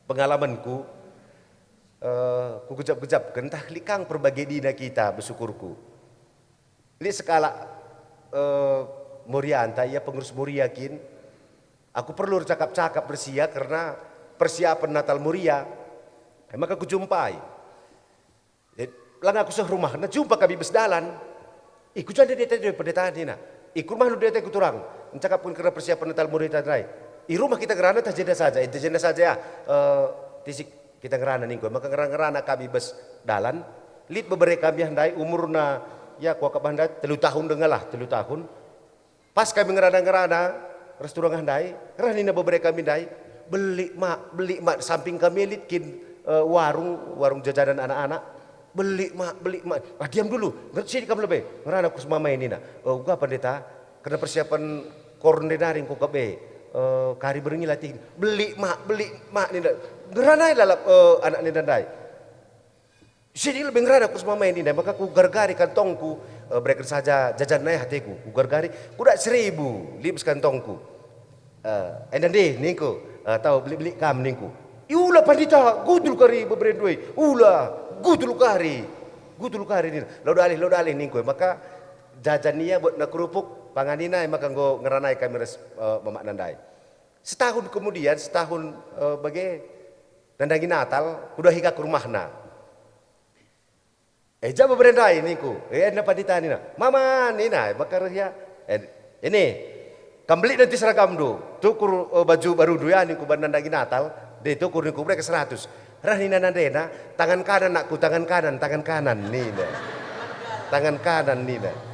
pengalamanku ku gejap-gejap entah likang perbagai dina kita bersyukurku. Lihat skala Muria anta ia pengurus Muriakin. Aku perlu cakap-cakap bersia karena persiapan Natal Muria. Maka aku jumpai. Lang aku seh rumah, na jumpa kami besdalan. Iku jadi dia tadi pendeta dina. Iku rumah lu dia tadi kuturang. Mencakap pun karena persiapan Natal Muria tadi. I rumah kita gerana tajenda saja, tajenda saja ya. Tisik kita ngerana nih maka ngerana kami bes dalan lit beberapa kami handai umurna ya kuakap handai 3 tahun dengalah 3 tahun pas kami ngerana restoran handai ngerana beberapa kami handai beli mak samping kami litkin warung jajanan anak-anak beli mak diam dulu sini kamu lebih ngerana kus mama ini nak gua pendeta karena persiapan koordinaring ku kabe kari berengi latih beli mak ni geranai lalap anak ni dandai sini lebih gerana kus mama ini maka ku gargari kantongku berikan saja jajan naik hatiku ku gargari ku dak 1000 lips kantongku dan deh ningku tahu beli kam ningku iulah pandita gudul kari beberendoi gudul kari ni lo dalih ningku maka jajan niya buat nak kerupuk panganina maka go ngeranai kami mamak nandai. Setahun kemudian bagai nandangi Natal udah hingga ke rumahna. Jaba berendai niku. Napa ditanya mama nina maka ya ini kambeli nanti seragam do. Tukur baju baru do ya niku nandangi Natal. De tukur niku mereka 100. Rahina nandena tangan kanan nakku tangan kanan nina. Tangan kanan nina.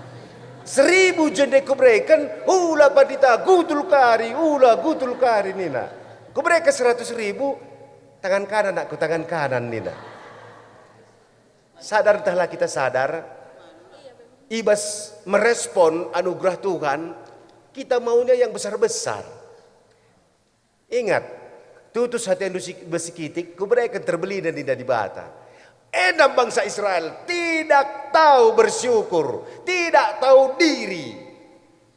1000 jende kubrekan ula padita gutul kari nina kubreka 100.000 tangan kanan aku tangan kanan nina sadar entahlah kita sadar ibas merespon anugerah Tuhan kita maunya yang besar-besar ingat tutus hati yang besikitik kubrekan terbeli dan tidak dibata. Enam bangsa Israel tidak tahu bersyukur, tidak tahu diri.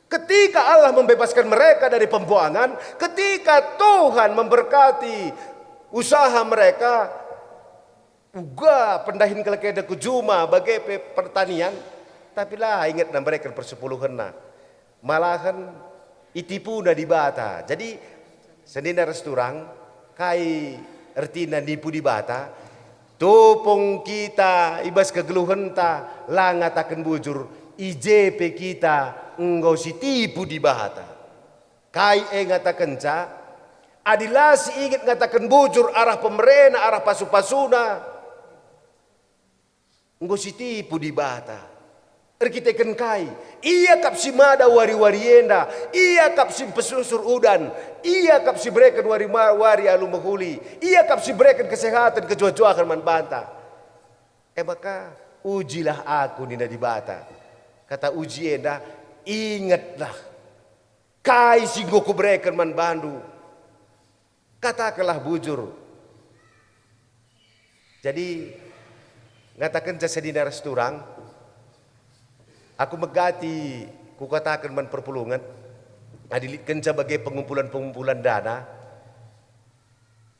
Ketika Allah membebaskan mereka dari pembuangan, ketika Tuhan memberkati usaha mereka, uga pendahin kelekeda kujuma bagai pertanian, tapi lah ingat na mereka persepuluhan na. Malahan itipu na dibata. Jadi senina restoran kai ertina nipu dibata. Tupung kita ibas kegeluhan ta langat akan bujur IJP kita engkau si tipu di bahata kai ngatakan ca adilasi ingat ngatakan bujur arah pemerintah arah pasu-pasuna engkau si tipu di bahata erkitekan kai iya kap si mada wari-warienda iya kap si pesusur udan iya kap si berikan wari alu mahuli iya kap si berikan kesehatan kejua-juakan man banta maka ujilah aku nina di bata kata ujienda ingatlah kai singgo ku berikan man bandu katakanlah bujur jadi ngatakan jasa dina restoran aku megati ku katakan man perpulungan adilitkan sebagai pengumpulan dana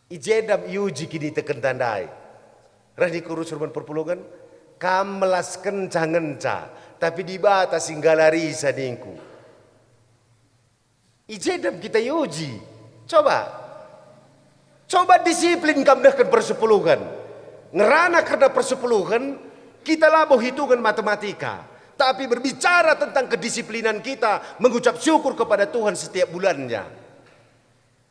ijedam iuji kini teken tandai rani kurus man perpulungan kam melaskan cangen ca tapi di batas singgalari sadingku ijedam kita iuji coba disiplin kam dahkan persepuluhan ngerana karena persepuluhan kita labuh hitungan matematika tapi berbicara tentang kedisiplinan kita mengucap syukur kepada Tuhan setiap bulannya.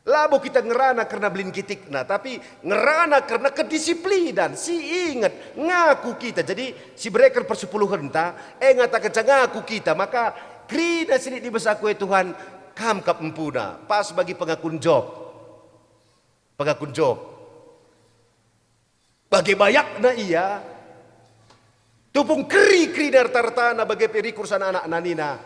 Labo kita ngerana karena belin kitikna, tapi ngerana karena kedisiplinan. Si ingat ngaku kita. Jadi si berekan persepuluhan ta, ngata kencang ngaku kita. Maka krina sini di besaku Tuhan, kam kap empuna. Pas bagi pengakun job. Pengakun job. Bagi bayak na iya. Tupung keri dartartana bagi perikursan anak nanina.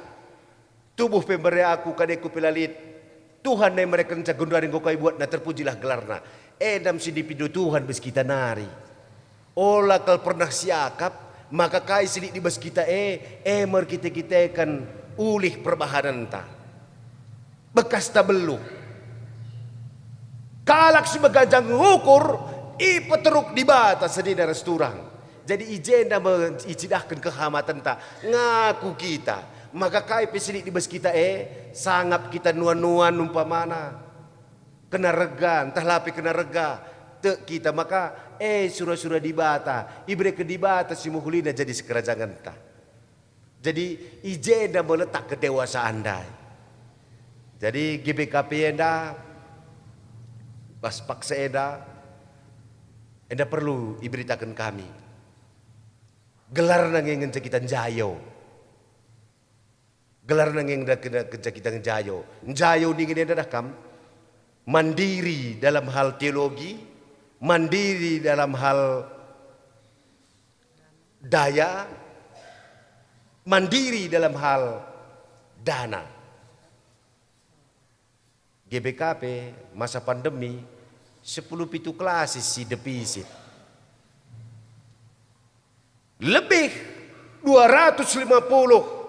Tubuh pemberi aku kadeku pelalit. Tuhan yang mereka cagundari ngokai buat na terpujilah gelarna. Edam si dipidu Tuhan bes kita nari. Olah kal pernah siakap maka kai sidik di bes kita mer kita kan ulih perbahanan ta. Bekas ta belu. Kalak si begajang ukur ipeteruk di bata sedina resturang. Jadi ijenda mengicidahkan kehamatan ta ngaku kita. Maka kai pesidik di bes kita sangap kita nuan-nuan umpamana kena rega, entah lapi kena rega te kita maka surah-surah di bata ibre ke di bata si muhulina jadi sekerajangan ta. Jadi ijenda meletak kedewasaan anda. Jadi GBKP enda bas paksa enda perlu iberitakan kami gelar nanging kita jayo. Gelar nanging kerja kita ngejayo. Njayo dingin dah kam. Mandiri dalam hal teologi, mandiri dalam hal daya, mandiri dalam hal dana. GBKP masa pandemi 10 pitu kelas si defisit. Lebih 250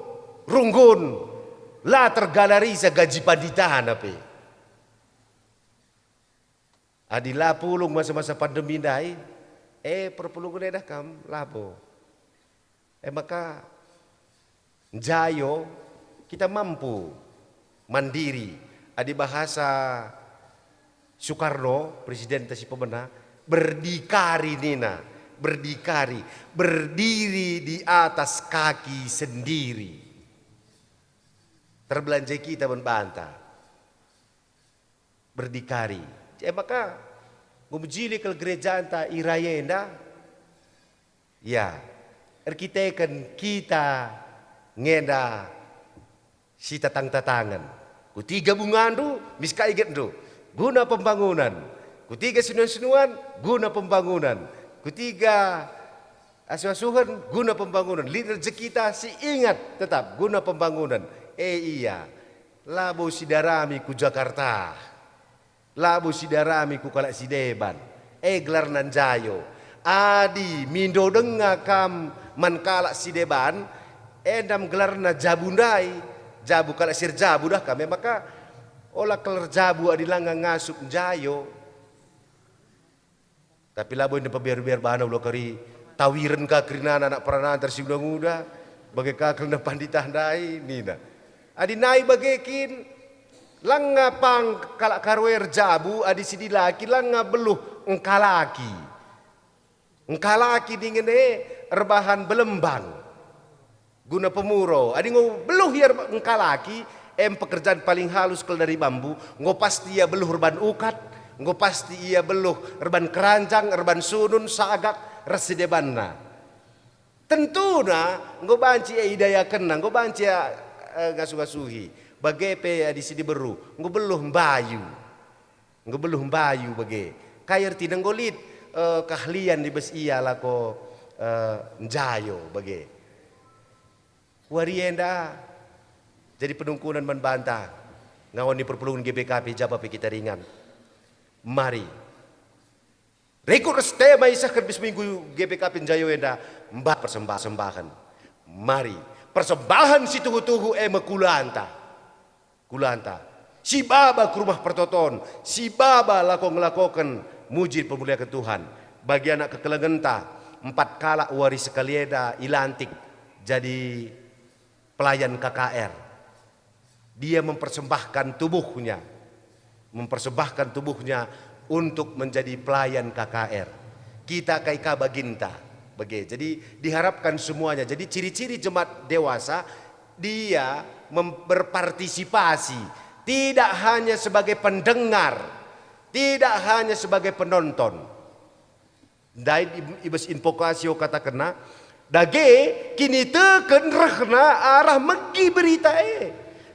runggun lah tergalarisa gaji panditahan apa? Adilah pulung masa-masa pandemi dai, perpulungan dah kam labo. Maka jayo kita mampu mandiri. Adi bahasa Soekarno, Presiden si pemenang, berdikari nina, berdikari, berdiri di atas kaki sendiri. Terbelanja kita membantah berdikari. Maka ngumjili ke gereja anta irayenda. Ya, erkitekan kita ngenda si tatang-tatangan. Kutiga bungandu miska iget do. Guna pembangunan. Kutiga senuan-senuan guna pembangunan. Kutiga asuh-asuhan guna pembangunan. Leader kita si ingat tetap guna pembangunan. Iya, labo sidarami ku Jakarta, labo sidarami ku kalak sideban, gelar nanjayo, adi mindo denga kam man kalak sideban, edam gelar na jabundai, jabu kalak sir jabu dah kami maka olah kelar jabu adi langgang ngasup jayo, tapi labo ini biar bahan ulo kari tawiran kakrina anak peranan tersiudah muda, bagai kakil na panditah dai nina. Adi nai bagekin langa pang kalak karwer jabu adi sidi laki langa beluh engkalaki dingin erbahan belembang guna pemuro adi ngo beluh ya engkalaki pekerjaan paling halus kalau dari bambu ngo pasti ia beluh erban ukat ngo pasti ia beluh erban keranjang erban sunun sagak residebanna tentuna ngo banci idaya kena ngo banci ngasuh-ngasuhi bagepe di sini beru ngobeluh mbayu bage kayer tinang golit keahlian di bes iya lako njayo bage warienda jadi penungkunan membantah ngawan di perpulungan GBKP japa kita ringan mari rekor tema isah kerbis minggu GBKP njayo enda mbah persembahan mari persembahan si tuhu-tuhu kulanta. Si baba ke rumah pertoton, si baba ngelakokan mujid pemuliaan Tuhan. Bagi anak kekelengenta, 4 kala waris sekalieda ilantik jadi pelayan KKR. Dia mempersembahkan tubuhnya untuk menjadi pelayan KKR. Kita kaika baginta, Jadi diharapkan semuanya. Jadi ciri-ciri jemaat dewasa, dia berpartisipasi, tidak hanya sebagai pendengar, tidak hanya sebagai penonton. Dai ibas invokasio kata kena, dage kini teken rehna arah megi berita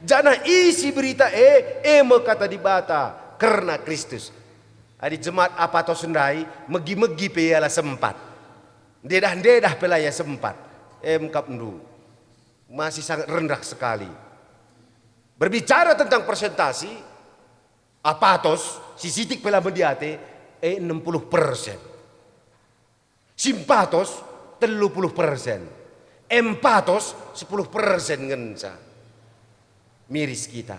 jana isi berita eme kata dibata karena Kristus. Adi jemaat apa to sendai megi-megi peyala sempat. Dedah-dedah pelaya sempat. Kapndu masih sangat rendah sekali. Berbicara tentang presentasi, apatos sisitik pela mediate 60%. Simpatos 30%. Empatos 10% ngensa. Miris kita.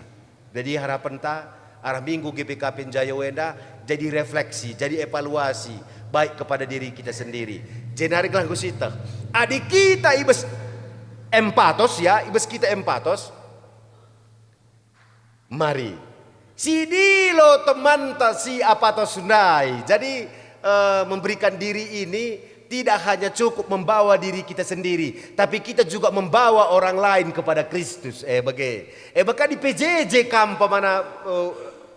Jadi harapan ta arah minggu GPKP Jaya Wenda jadi refleksi, jadi evaluasi baik kepada diri kita sendiri. Jenarik lagu sita. Adik kita ibes empatos ya, ibes kita empatos. Mari. Sidilo teman ta si apatos sundai. Jadi memberikan diri ini tidak hanya cukup membawa diri kita sendiri, tapi kita juga membawa orang lain kepada Kristus. Bahkan di PJJ kam pemana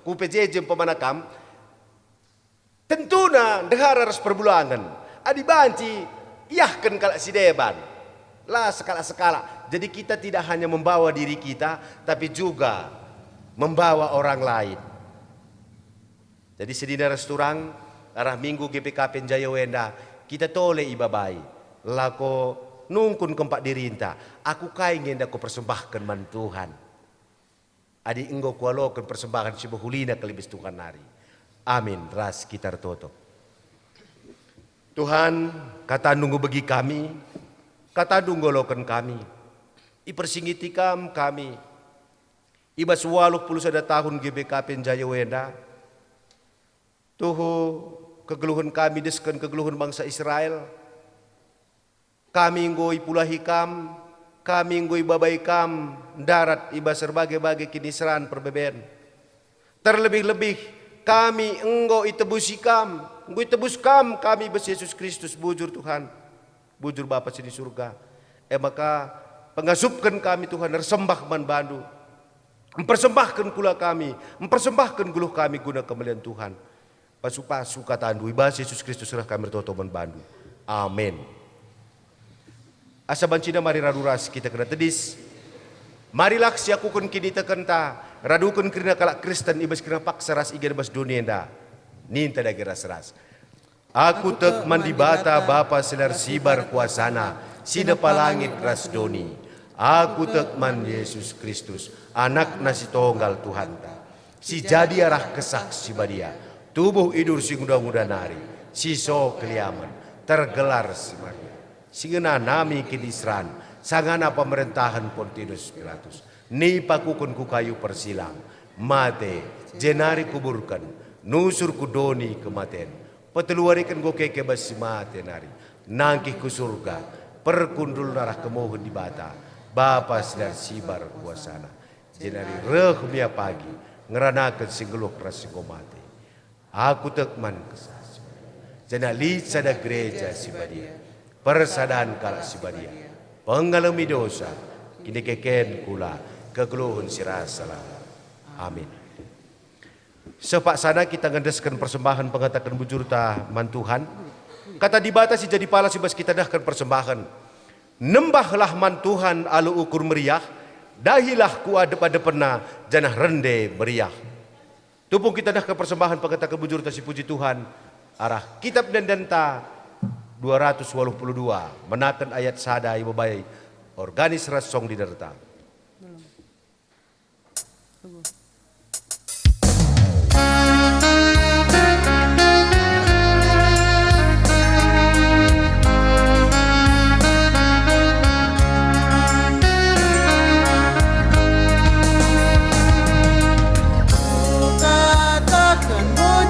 ku PJJ pemana kam tentuna dehara harus perbulangan. Adi banci yahkan kalak si deban lah sekala-sekala. Jadi kita tidak hanya membawa diri kita, tapi juga membawa orang lain. Jadi sedina restoran arah minggu GPKP Jaya Wenda kita tole ibabai lako nungkun kempak dirinta aku kaingin aku persembahkan man Tuhan. Adi enggo kualokan persembahan si bahulina kelibis Tuhan nari. Amin. Ras kita tutup. Tuhan kata nunggu bagi kami, kata nunggolokan kami, ipersingitikam kami, ibas 81 tahun GBKP Jaya Wenda, tuhu kegeluhan kami desken kegeluhan bangsa Israel, kami ngoi pulahikam, kami ngoi babaikam, darat ibas berbagai-bagai kinisran perbeben, terlebih-lebih kami enggo itebusikam, gue tebus kami bes Yesus Kristus bujur Tuhan, bujur Bapa sini surga. Maka pengasupkan kami Tuhan bersembah man bandu, mempersembahkan kula kami, mempersembahkan guluh kami guna kemuliaan Tuhan. Pasu-pasu kata andu ibas Yesus Kristus surah kami bertoto man bandu. Amin. Asa bancina mari raduras kita kena tedis. Marilah siakukan kini tekenta, radukan kena kalak Kristen ibas kena paksa ras igen bas dunia enda. Ninta dagira seras. Aku tek mandibata Bapa selar sibar kuasana, sidepa langit ras doni. Aku tek man Yesus Kristus, anak nasi tonggal Tuhan ta. Si jadi arah kesak si badia, tubuh idur si muda-muda nari, si so keliaman, tergelar si Maria. Si ngena nami kinisran, sangana pemerintahan Pontius Pilatus. Ni pakukun ku kayu persilang, mate, jenari kuburkan, nusur kudoni kematian, peteluarikan go keke basi mati nari, nangkih ku surga, perkundul narah kemohon di bata, Bapa sedar sibar kuasana, jenari reh mia pagi, ngeranakan singgeluk rasiko mati. Aku tekman kesas, jenali sada gereja sibadia, persadaan kala sibadia, pengalami dosa, kini keken kula, kegeluhun sirasalah. Amin. Sepak sana kita ngedeskan persembahan pengatakan bujur ta man Tuhan. Kata dibatasi jadi pala sibas kita dahkan persembahan. Nembahlah man Tuhan alu ukur meriah. Dahilah ku adep-adepena janah rende meriah. Tupung kita dahkan persembahan pengatakan bujur ta si puji Tuhan. Arah kitab dan denta 282 menakan ayat sada ibu bayi organis rasong di derta. Aku engkau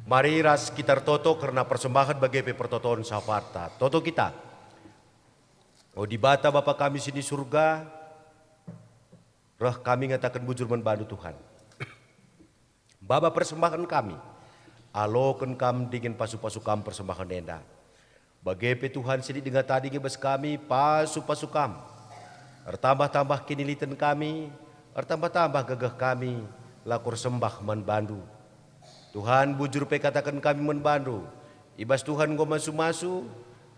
Mari ras kita toto karena persembahan bagi pertotoan sahabat. Toto kita. Oh di bata Bapa kami sini surga, roh kami ngatakan bujur membantu Tuhan. Bapa persembahan kami, alokan kami dengan pasu-pasu kami persembahan enda. Bagi Tuhan sini dengan tadi ngebes kami pasu-pasu kami. Ertambah-tambah kinilitan kami, ertambah-tambah gagah kami, lakur sembah membantu. Tuhan bujur pe katakan kami membantu. Ibas Tuhan go masu-masu,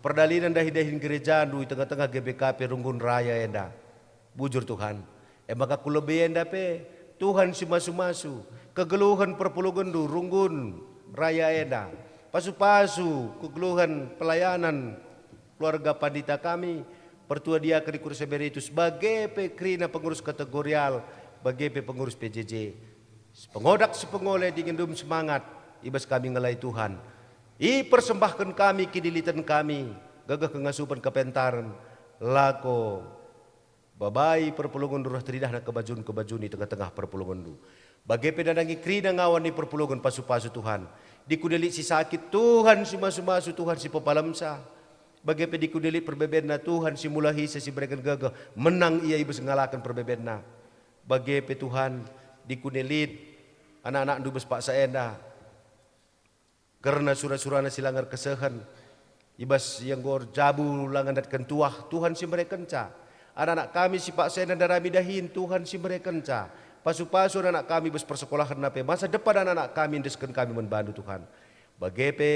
perdalinan dahin-dahin gereja di tengah-tengah GBKP Runggun Raya enda. Bujur Tuhan. Maka ku lebih enda pe, Tuhan si masu-masu. Kegeluhan perpuluhan du Runggun Raya enda. Pasu-pasu, kegeluhan pelayanan keluarga pandita kami. Pertua dia ke kursi emeritus. Bagi pe krina pengurus kategorial, bagi pe pengurus PJJ. Pengodak sepengoleh dingin semangat. Ibas kami ngelai Tuhan. I persembahkan kami kidilitan kami. Gagah kengasupan kepentaran. Lako. Babai perpulungan durah teridah na kebajun di tengah-tengah perpulungan du. Bagi pedandangi krina ngawan di perpulungan pasu-pasu Tuhan. Dikudelik si sakit Tuhan si masu-masu Tuhan si pepalamsa. Bagi dikudelik perbebenna Tuhan si mulahi si berikan gagah. Menang ia ibas ngalakan perbebenna. Bagi Tuhan dikudelit anak-anak dubes Pak Saenda. Karena surah-surahna silangar kesehan. Ibas yang gor jabu langan dat kentuah Tuhan si mereka kenca. Anak-anak kami si Pak Saenda darami dahin Tuhan si mereka kenca. Pasu-pasu anak kami bes persekolahan nape masa depan anak-anak kami desken kami membantu Tuhan. Bagepe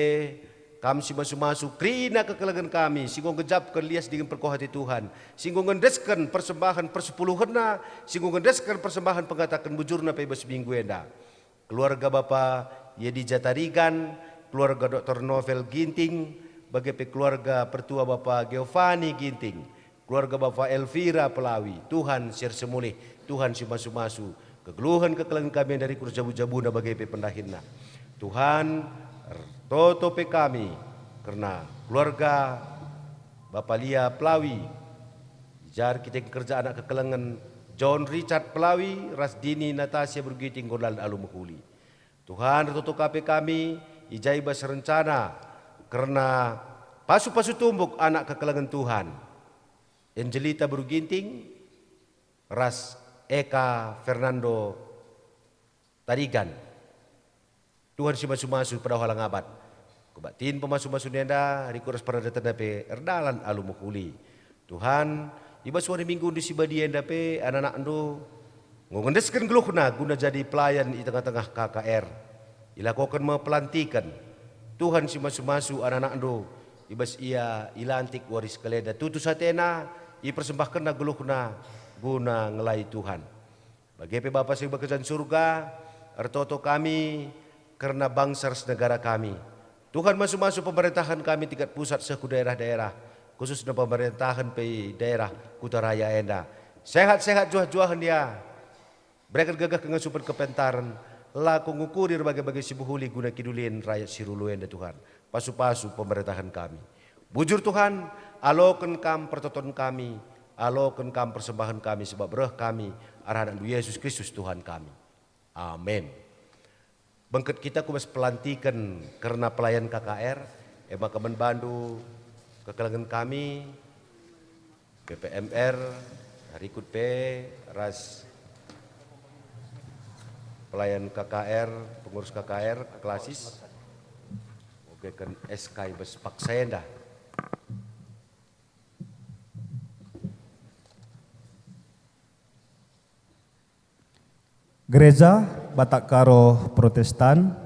kami si masu-masu krina kekelangan kami singgung gejapkan lias dengan perkohati Tuhan. Singgung ngendeskan persembahan persepuluhanna, singgung ngendeskan persembahan pengatakan bujurna pe bes minggu enda. Keluarga Bapa Yedi Jatarigan, keluarga Dr. Novel Ginting, bagepe keluarga pertua Bapa Giovanni Ginting, keluarga Bapa Elvira Pelawi, Tuhan siar semulih, Tuhan si masu-masu, kegeluhan kekelangan kami dari kurjabu-jabuna bagepe pendahinna. Tuhan toto pe kami karena keluarga Bapak Lia Pelawi, jar kita kerja anak kekelangan John Richard Pelawi, Rasdini Natasha Bergiting Gondal Alumuhuli. Tuhan toto kape kami ijai bas rencana karena pasu-pasu tumbuk anak kekelangan Tuhan. Angelita Berginting, Ras Eka Fernando Tarigan. Tuhan si masu-masu pada halang abad. Kebatin pemasu-masu nenda rikuras pada datang dape erdalan alumuhuli. Tuhan iba suara minggu di sibadi enda pe anak-anak ndo ngongendeskan geluhna guna jadi pelayan di tengah-tengah KKR. Ilakokan pelantikan. Tuhan si masu-masu anak-anak ndo ibas ia ilantik waris keleda tutu satena i persembahkan na geluhna guna ngelai Tuhan. Bagi pe Bapa sing bekerjaan surga ertoto kami karena bangsa negara kami. Tuhan masu-masu pemerintahan kami tingkat pusat seku daerah-daerah. Khususnya pemerintahan pe daerah Kutaraya enda. Sehat-sehat juah-juahan dia. Berikan gagah kengasupan kepentaran. Laku ngukurir bagi-bagi sibuhuli guna kidulin rakyat sirulu enda Tuhan. Pasu-pasu pemerintahan kami. Bujur Tuhan, alokan kam pertoton kami. Alokan kam persembahan kami sebab berah kami. Arahan Yesus Kristus Tuhan kami. Amin. Bangkat kita kumas pelantikan karena pelayan KKR, maka membantu kekelangan kami, BPMR, Harikut P, Ras pelayan KKR, pengurus KKR, Klasis, oke kan SK bes Paksenda. Gereja Batak Karo Protestan,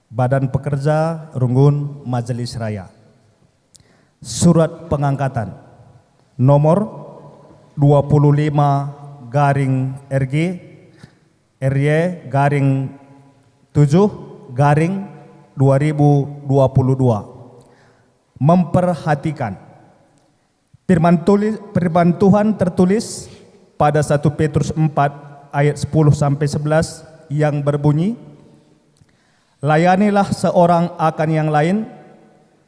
Badan Pekerja Runggun Majelis Raya. Surat pengangkatan nomor 25/RG RY garing 7/2022 memperhatikan firman Tuhan tertulis pada 1 Petrus 4 ayat 10-11 yang berbunyi, layanilah seorang akan yang lain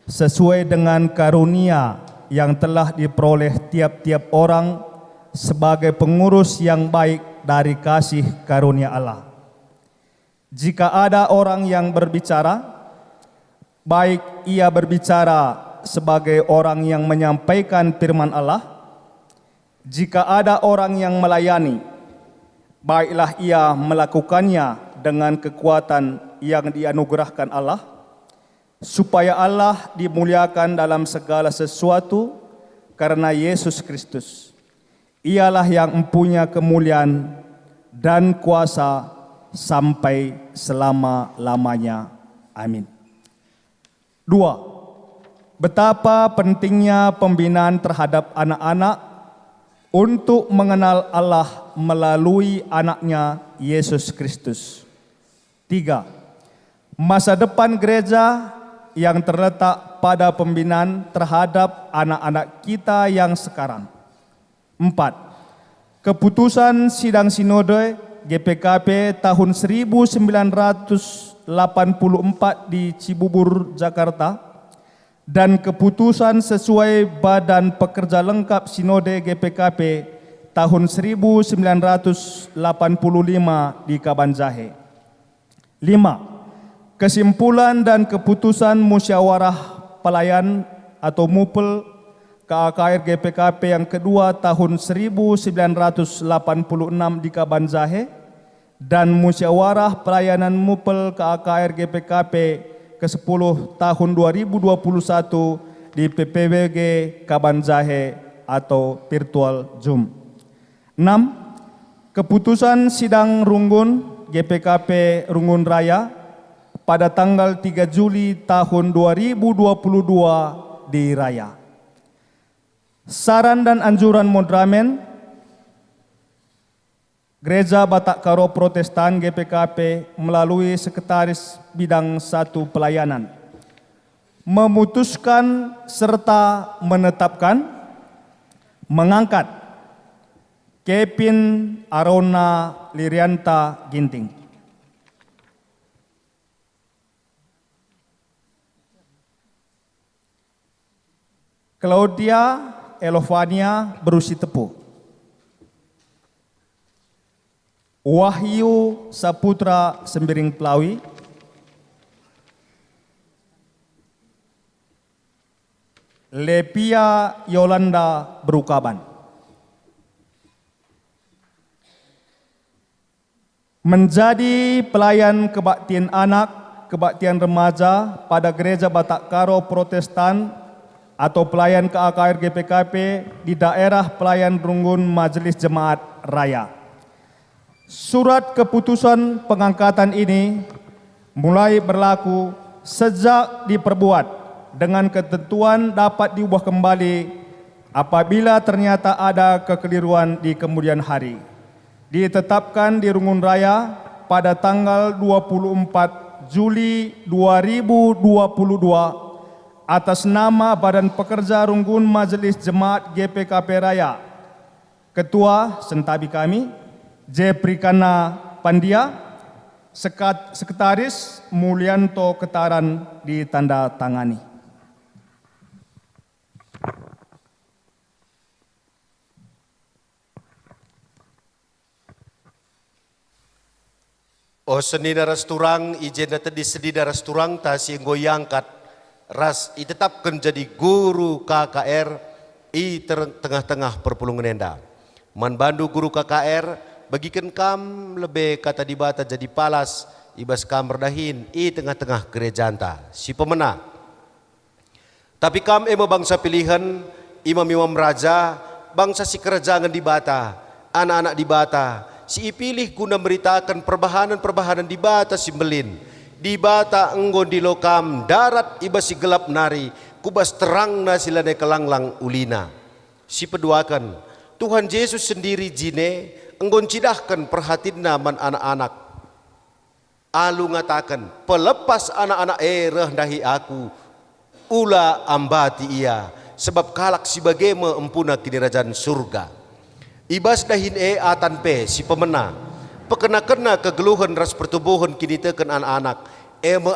sesuai dengan karunia yang telah diperoleh tiap-tiap orang sebagai pengurus yang baik dari kasih karunia Allah. Jika ada orang yang berbicara, baik ia berbicara sebagai orang yang menyampaikan firman Allah. Jika ada orang yang melayani, baiklah ia melakukannya dengan kekuatan yang dianugerahkan Allah, supaya Allah dimuliakan dalam segala sesuatu karena Yesus Kristus. Ialah yang mempunyai kemuliaan dan kuasa sampai selama-lamanya. Amin. 2. Betapa pentingnya pembinaan terhadap anak-anak untuk mengenal Allah melalui anaknya Yesus Kristus. 3. Masa depan gereja yang terletak pada pembinaan terhadap anak-anak kita yang sekarang. 4. Keputusan Sidang Sinode GPKP tahun 1984 di Cibubur, Jakarta, dan keputusan sesuai Badan Pekerja Lengkap Sinode GPKP tahun 1985 di Kabanjahe. 5. Kesimpulan dan keputusan Musyawarah Pelayan atau MUPEL KAKR GPKP yang kedua tahun 1986 di Kabanjahe dan Musyawarah Pelayanan MUPEL KAKR GPKP ke-10 tahun 2021 di PPWG Kabanjahe atau virtual Zoom. 6. Keputusan Sidang Runggun GPKP Runggun Raya pada tanggal 3 Juli tahun 2022 di Raya. Saran dan anjuran Modramen, Gereja Batak Karo Protestan GPKP melalui Sekretaris Bidang 1 Pelayanan memutuskan serta menetapkan mengangkat Kevin Arona Lirianta Ginting, Claudia Elovania Berusi Tepu, Wahyu Saputra Sembiring Pelawi, Lepia Yolanda Berukaban. Menjadi pelayan kebaktian anak, kebaktian remaja pada Gereja Batak Karo Protestan atau pelayan KAKR GPKP di daerah pelayan Runggun Majelis Jemaat Raya. Surat keputusan pengangkatan ini mulai berlaku sejak diperbuat dengan ketentuan dapat diubah kembali apabila ternyata ada kekeliruan di kemudian hari. Ditetapkan di Runggun Raya pada tanggal 24 Juli 2022 atas nama Badan Pekerja Runggun Majelis Jemaat GPKP Raya. Ketua Sentabi kami, J. Prikana Pandia, Sekretaris Mulyanto Ketaran ditandatangani. O senida resturang ijen tadi sedida resturang tasi goyangkat ras ditetapkan jadi guru KKR i tengah-tengah perpulungan enda. Manbandu guru KKR bagikan kam lebih kata dibata jadi palas ibas kam berdahin i tengah-tengah gereja anta si pemenang. Tapi kam bangsa pilihan imam-imam raja bangsa si kerajaan dibata anak-anak dibata si ipilih guna memberitakan perbahanan-perbahanan dibata si melin. Di bata enggon di lokam darat iba si gelap nari kubas terang na sila ne kelanglang ulina. Si peduakan Tuhan Yesus sendiri jine enggon cidahkan perhatinna man anak-anak. Alu ngatakan pelepas anak-anak rendahi aku ula ambati ia sebab kalak si bagema empuna kinirajaan surga. Ibas dahin atan pe si pemenang pekena-kena kegeluhan ras pertubuhan kini teken anak-anak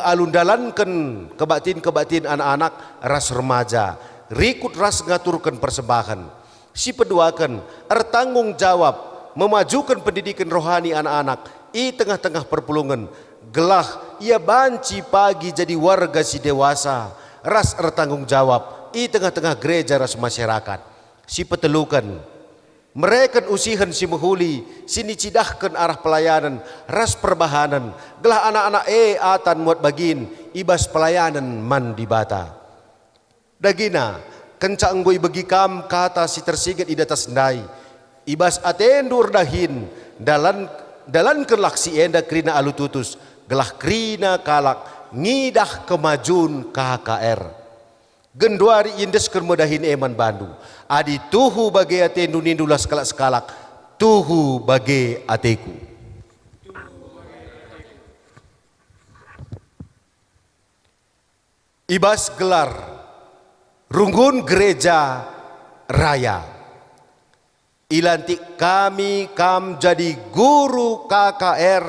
alundalankan kebatin anak-anak ras remaja rikut ras ngaturkan persembahan si peduakan tanggung jawab memajukan pendidikan rohani anak-anak i tengah-tengah perpulungan gelah ia banci pagi jadi warga si dewasa, ras bertanggung jawab i tengah-tengah gereja ras masyarakat. Si petelukan mereka usihan si mehuli, sini cidahkan arah pelayanan, ras perbahanan, gelah anak-anak atan muat bagin, ibas pelayanan man di bata. Dagina, kencang goi bagi kam kata si tersigat idatas ndai, ibas atendur dahin, dalan kelak si enda krina alututus, gelah krina kalak, ngidah kemajuan KKR. Genduari indes kermudahin eman bandu, adi tuhu bagi atendu nindulah sekalak-sekalak, tuhu bagi ateku. Ibas gelar Runggun Gereja Raya. Ilantik kami kam jadi guru KKR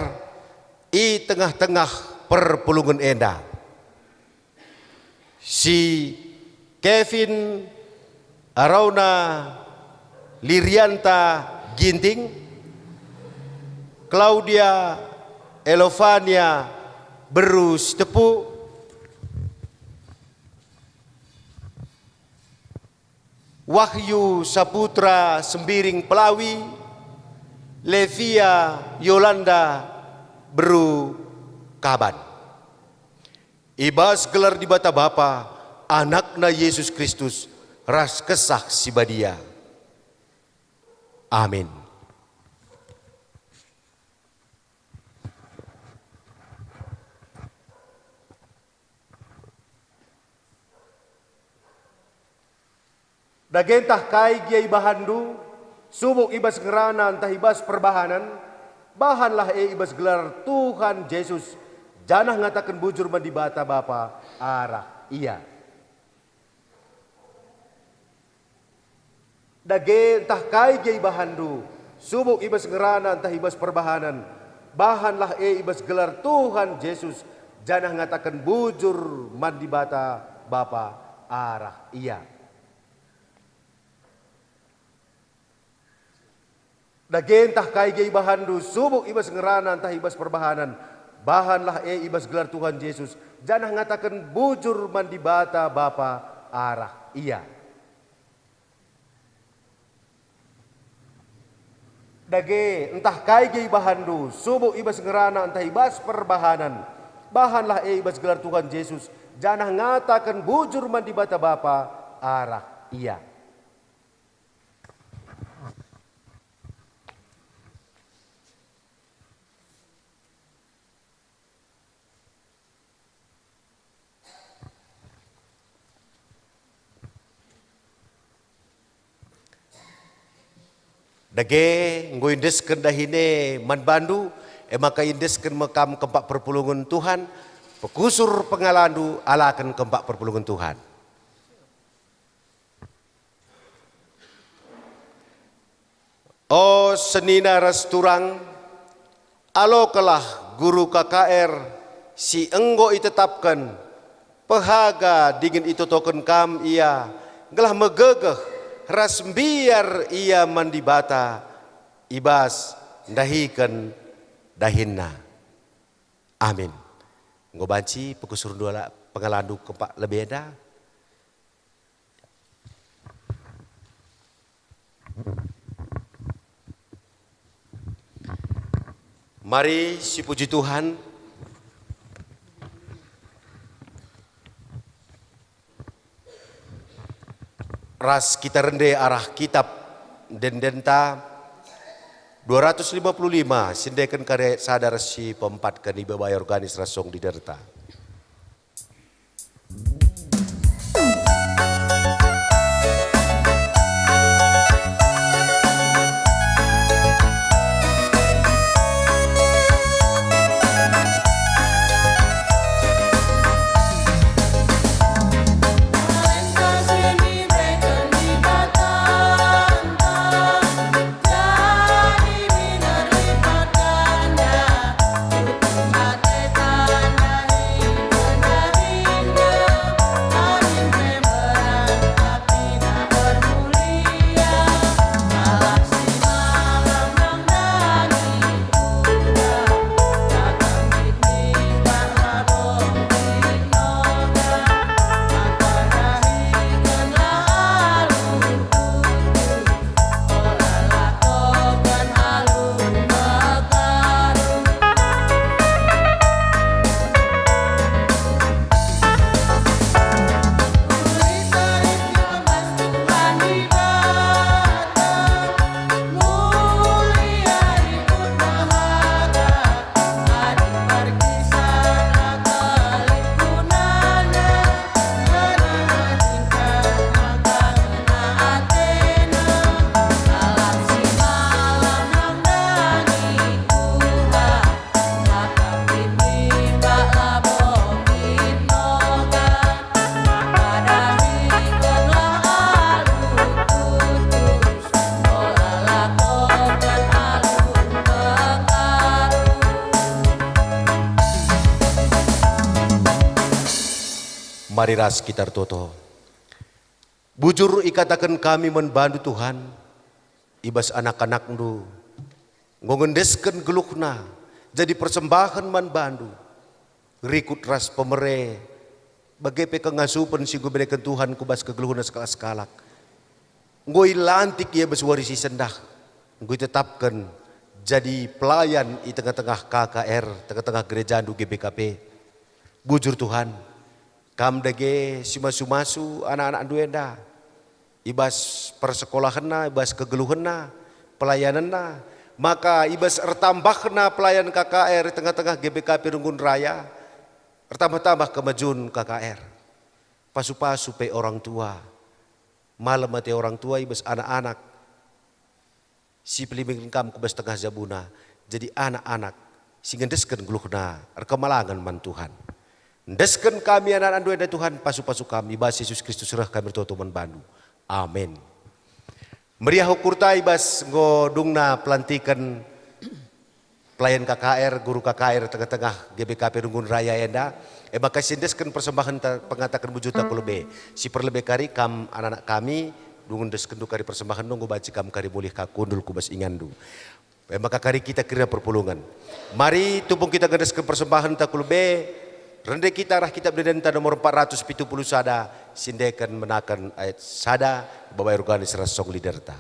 i tengah-tengah perpulungan enda. Si Kevin Arauna Lirianta Ginting, Claudia Elofania Berus Tepu, Wahyu Saputra Sembiring Pelawi, Levia Yolanda Beru Kaban. Ibas gelar di bata Bapa, anakna Yesus Kristus, ras kesah si badia. Amin. Dagentah kai giai bahandu, subuk ibas ngerana entah ibas perbahanan, bahanlah ibas gelar Tuhan Yesus, janah ngatakan bujur mandi bata Bapa arah iya. Dagentah kai giai bahandu, subuk ibas ngerana entah ibas perbahanan, bahanlah ibas gelar Tuhan Yesus, janah ngatakan bujur mandi bata Bapa arah iya. Dagentah kai giai bahandu, subuk ibas ngerana entah ibas perbahanan, bahanlah ibas gelar Tuhan Yesus, janah ngatakan bujur mandi bata Bapa arah iya. Dage entah kai giai bahandu, subuk ibas ngerana entah ibas perbahanan, bahanlah ibas gelar Tuhan Yesus, janah ngatakan bujur mandi bata Bapa arah iya. Dage ngoindeskeun dahine man bandu maka indeskeun mekam kempak perpulungan Tuhan, pekusur pengalandu alakan kempak perpulungan Tuhan. Oh senina rasturang, alokalah guru KKR si enggo itetapkan, pehaga dingin itotoken kam ia, gelah megegeh ras biar ia mandi bata ibas dahikan dahinna. Amin. Ngobanci pekusur dua pengalandu kepak lebeda. Mari si puji Tuhan. Ras kita rende arah kitab dendenta 255 sindekan kare sadar si pempat kan iba bayar organis rasong di derta. Mari ras kita toto. Bujur ikatakan kami membantu Tuhan. Ibas anak-anak ndu. Ngongendeskan gelukna. Jadi persembahan membantu. Rikut ras pemere. Bagai pekengasupan si gue berikan Tuhan kubas kegeluhuna sekala-sekalak. Ngoi lantik ia bersuarisi sendah. Ngoi tetapkan jadi pelayan di tengah-tengah KKR, tengah-tengah gereja du GBKP. Bujur Tuhan, kam dage sumasu-masu anak-anak duenda. Ibas persekolahanna, ibas kegeluhanna, pelayananna. Maka ibas ertambahna pelayan KKR di tengah-tengah GBKP Runggun Raya. Pertama-tama kemajuan KKR. Pasu-pasu pe orang tua. Malam mati orang tua ibas anak-anak. Si pelimbing kam kubas tengah zabuna. Jadi anak-anak. Si ngendeskan geluhna. Kemalangan man Tuhan. Ngendeskan kami anak-anak dua Tuhan. Pasu-pasu kami. Ibas Yesus Kristus serah kami bertoto man bandu. Amin. Meriah hukurta ibas ngodungna pelantikan pelayan KKR, guru KKR tengah-tengah GBKP Runggun Raya enda. Maka sindeskan persembahan pengatakan bujuta kulebe. Si perlebe kari kam anak-anak kami dungun desken kari persembahan nunggu baci kam kari boleh kakundul kubas ingandu. Maka kari kita kira perpulungan. Mari tumpung kita ngedesken persembahan ta kulebe. Rende kita rah kitab Dedenta nomor 470 sada. Sindekan menakan ayat sada. Bapak Organis Rasong Liderta.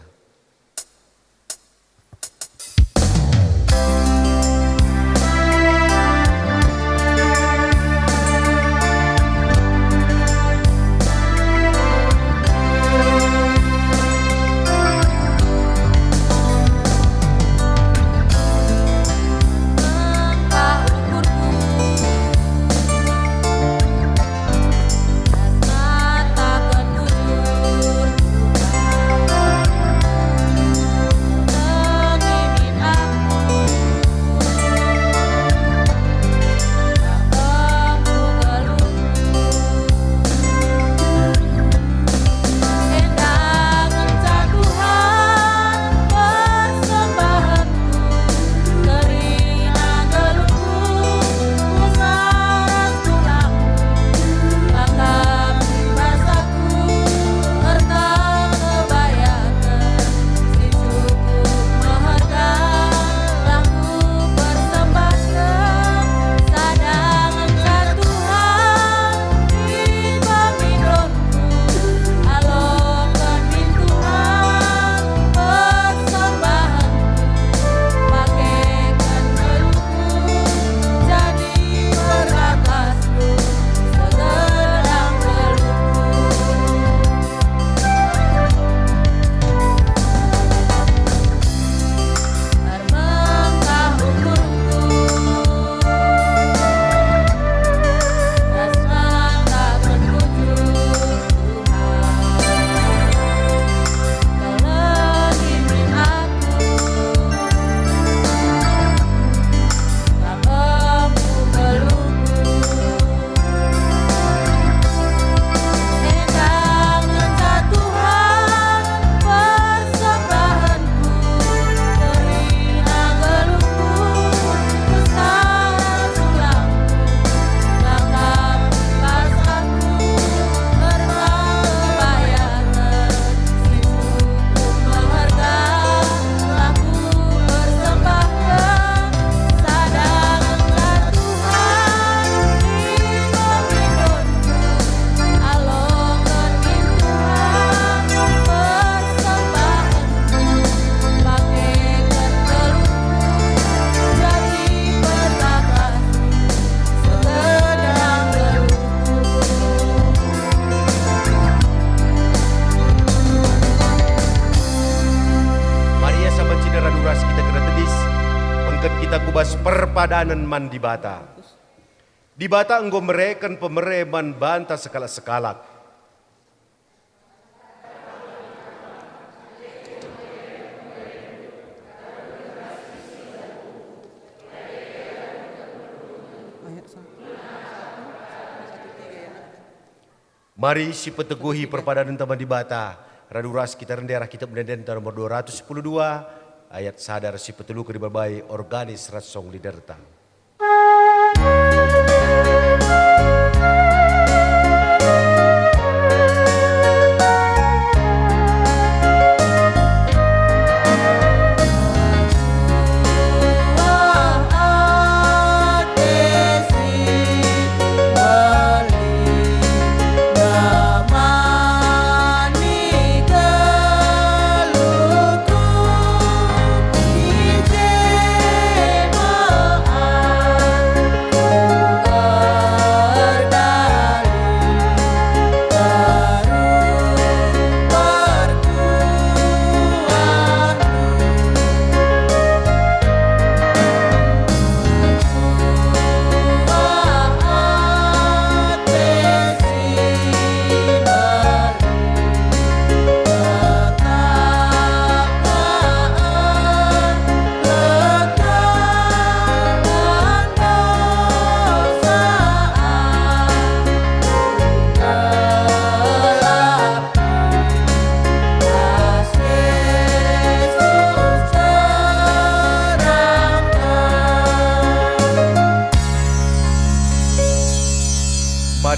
Perpadanan man di bata. Di bata enggo mereken pemereman banta sekala-sekalak. Mari si peteguhi perpadanan taman di bata. Raduras kita renderah kita mendenden nomor 212. Ayat sadar si petelu ke berbagai Organis Rasong Liderta.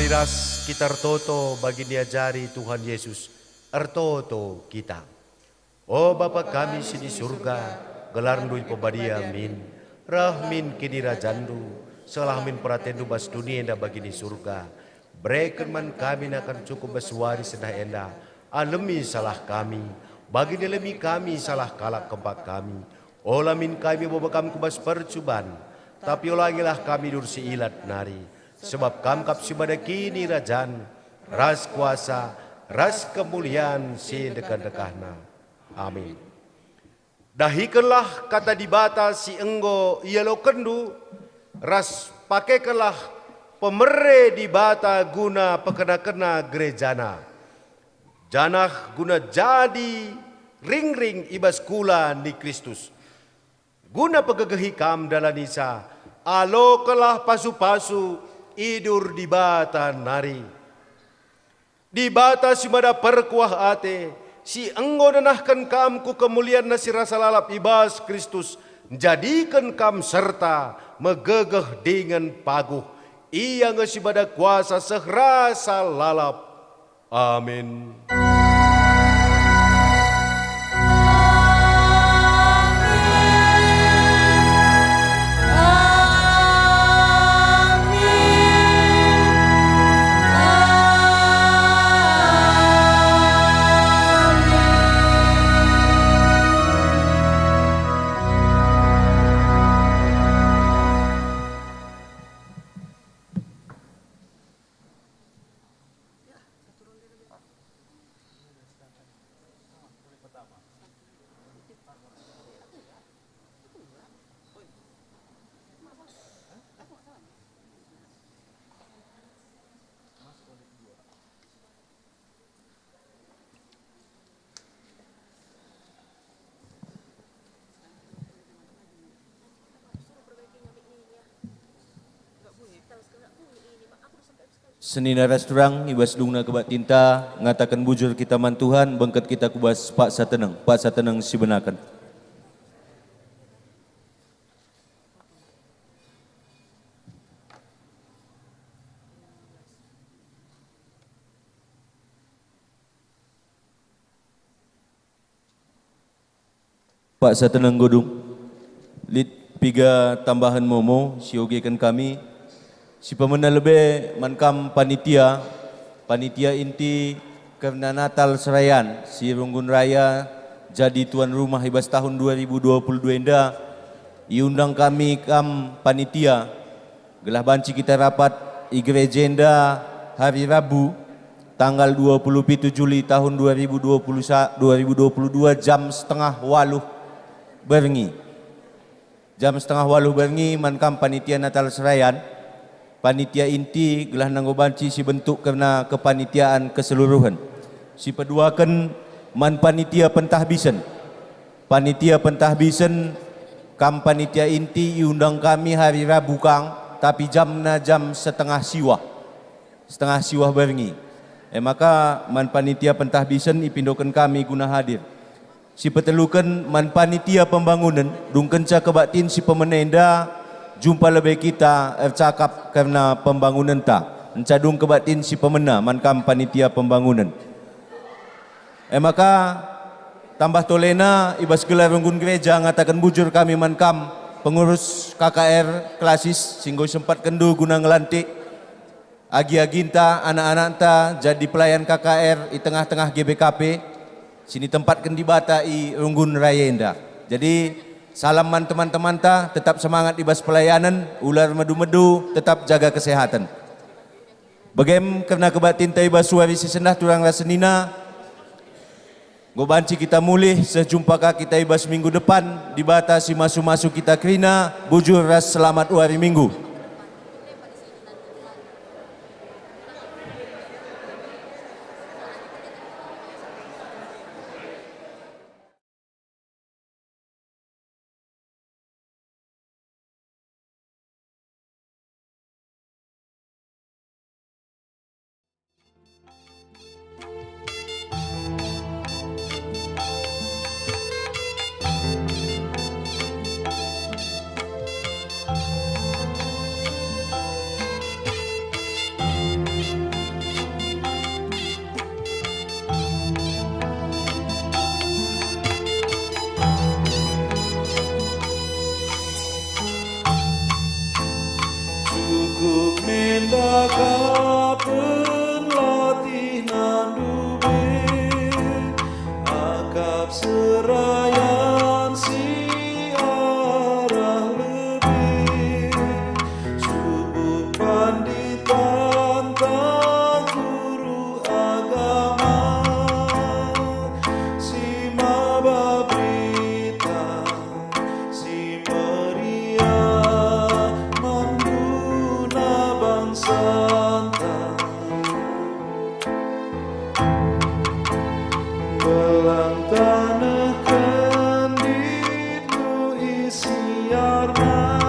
Mari ras kita ertoto bagi diajari Tuhan Yesus, ertoto kita. Oh Bapa kami di surga, gelarndui pebadi amin. Rahmin kini rajandu, selahmin peratendu bas dunia enda bagi di surga. Berikan man kami akan cukup beswari senah enda. Alemi salah kami, bagi dilemi kami salah kalak kempak kami. Olamin kami bobakam kubas percuban, tapi ulangilah kami dursi ilat nari. Sebab kamkap sibada kini rajan, ras kuasa, ras kemuliaan si dekan-dekahna. Amin. Dahikanlah kata dibata si enggo ialo kendu, ras pakaikanlah pemere dibata guna pekena-kena gerejana. Janah guna jadi ring-ring ibas kula ni Kristus. Guna pegegehi kam dalam nisa, alokalah pasu-pasu idur di bata nari. Di bata si mada perkuah ate, si enggo nanahkan kam ku kemuliaan nasi rasa lalap ibas Kristus, jadikan kam serta megegeh dengan paguh, ia ngesi bada kuasa sehrasa lalap. Amin. Senina restoran ibas dungna kebat tinta ngatakan bujur kita man Tuhan bengket kita kubas pak sateneng si benakan. Pak sateneng godung lit piga tambahan momo siogekan kami. Si pemenang lebih mankam panitia inti karena Natal Serayan si Runggun Raya jadi tuan rumah ibas tahun 2022 enda iundang kami kam panitia gelah banci kita rapat igrejenda hari Rabu tanggal 27 Juli tahun 2022 jam 7:30 berengi mankam panitia Natal Serayan. Panitia inti gelah nanggo banci si bentuk karena kepanitiaan keseluruhan. Si peduakan man panitia pentahbisan. Panitia pentahbisan kam panitia inti iundang kami hari Rabu kang tapi jamna jam setengah siwah berengi. Maka man panitia pentahbisan ipindokan kami guna hadir. Si petelukan man panitia pembangunan dungkenca kebatin si pemenenda jumpa lebih kita cakap karena pembangunan ta encadung kebatin si pemena mankam panitia pembangunan. Maka tambah tolena ibas gelar runggun gereja ngatakan bujur kami mankam pengurus KKR klasis singgo sempat kendu guna ngelantik agi-aginta anak-anak ta jadi pelayan KKR di tengah-tengah GBKP sini tempatkan di bata i Runggun Raya Indah. Jadi salaman teman-teman ta, tetap semangat ibas pelayanan, ular medu-medu, tetap jaga kesehatan. Bagaimana karena kebatin ta ibas suari si sendah turang rasenina, gobanci kita mulih sejumpaka kita ibas minggu depan, dibatasi masuk-masuk kita krina, bujur ras selamat hari minggu. kapen latih nandube akap serayan si arah lebih subuh panditan tak guru agama si maba berita si meriah membuna bangsa belang tanah kenditmu isi arma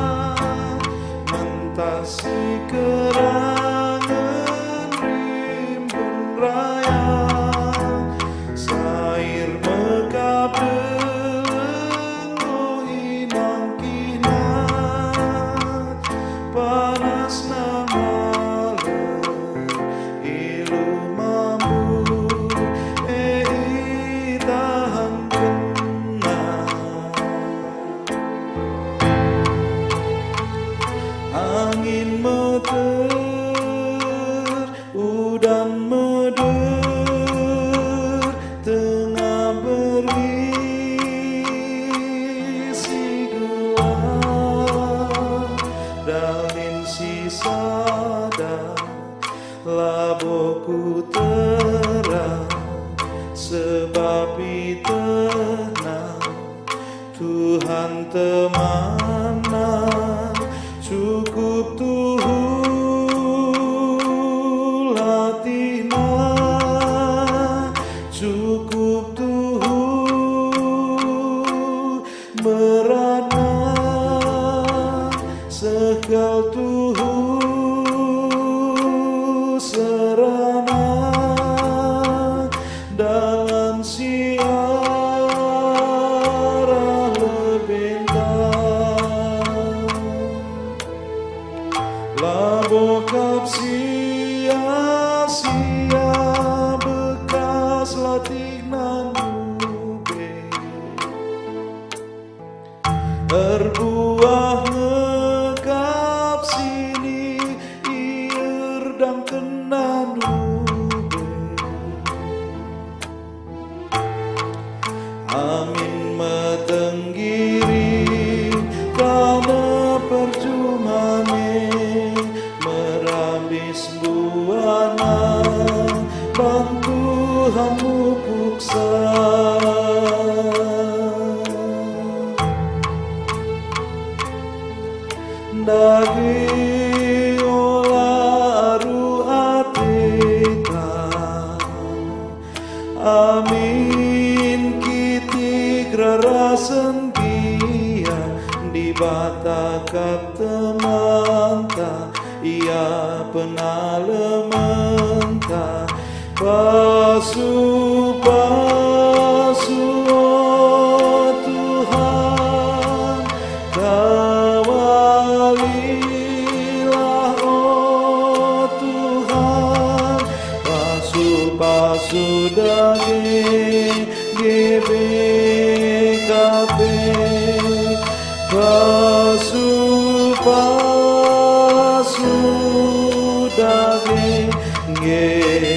mentasi kerangan rimbun raya sair mekap delenggu inang kinat panas nama ilu mambu tahan kena angin meter udan meder tengah berisi gelap dalin sisada laboku terang sebab tenang Tuhan temanan cukup Tuhu latina cukup Tuhu merana sekal Tuhu serana dalam siara lebentang labokap sia-sia bekas latih nandube berbuah ngekap sini ier dan kenandube amin metenggiri karena perjumane merabis buana bantuhanmu puksa daging olaru atita amin kitik rarasen dia di batakap temanta ia penalementa pasu-pasu oh Tuhan kawalilah oh Tuhan pasu-pasu daging GBKP pasu-pasu daging GBKP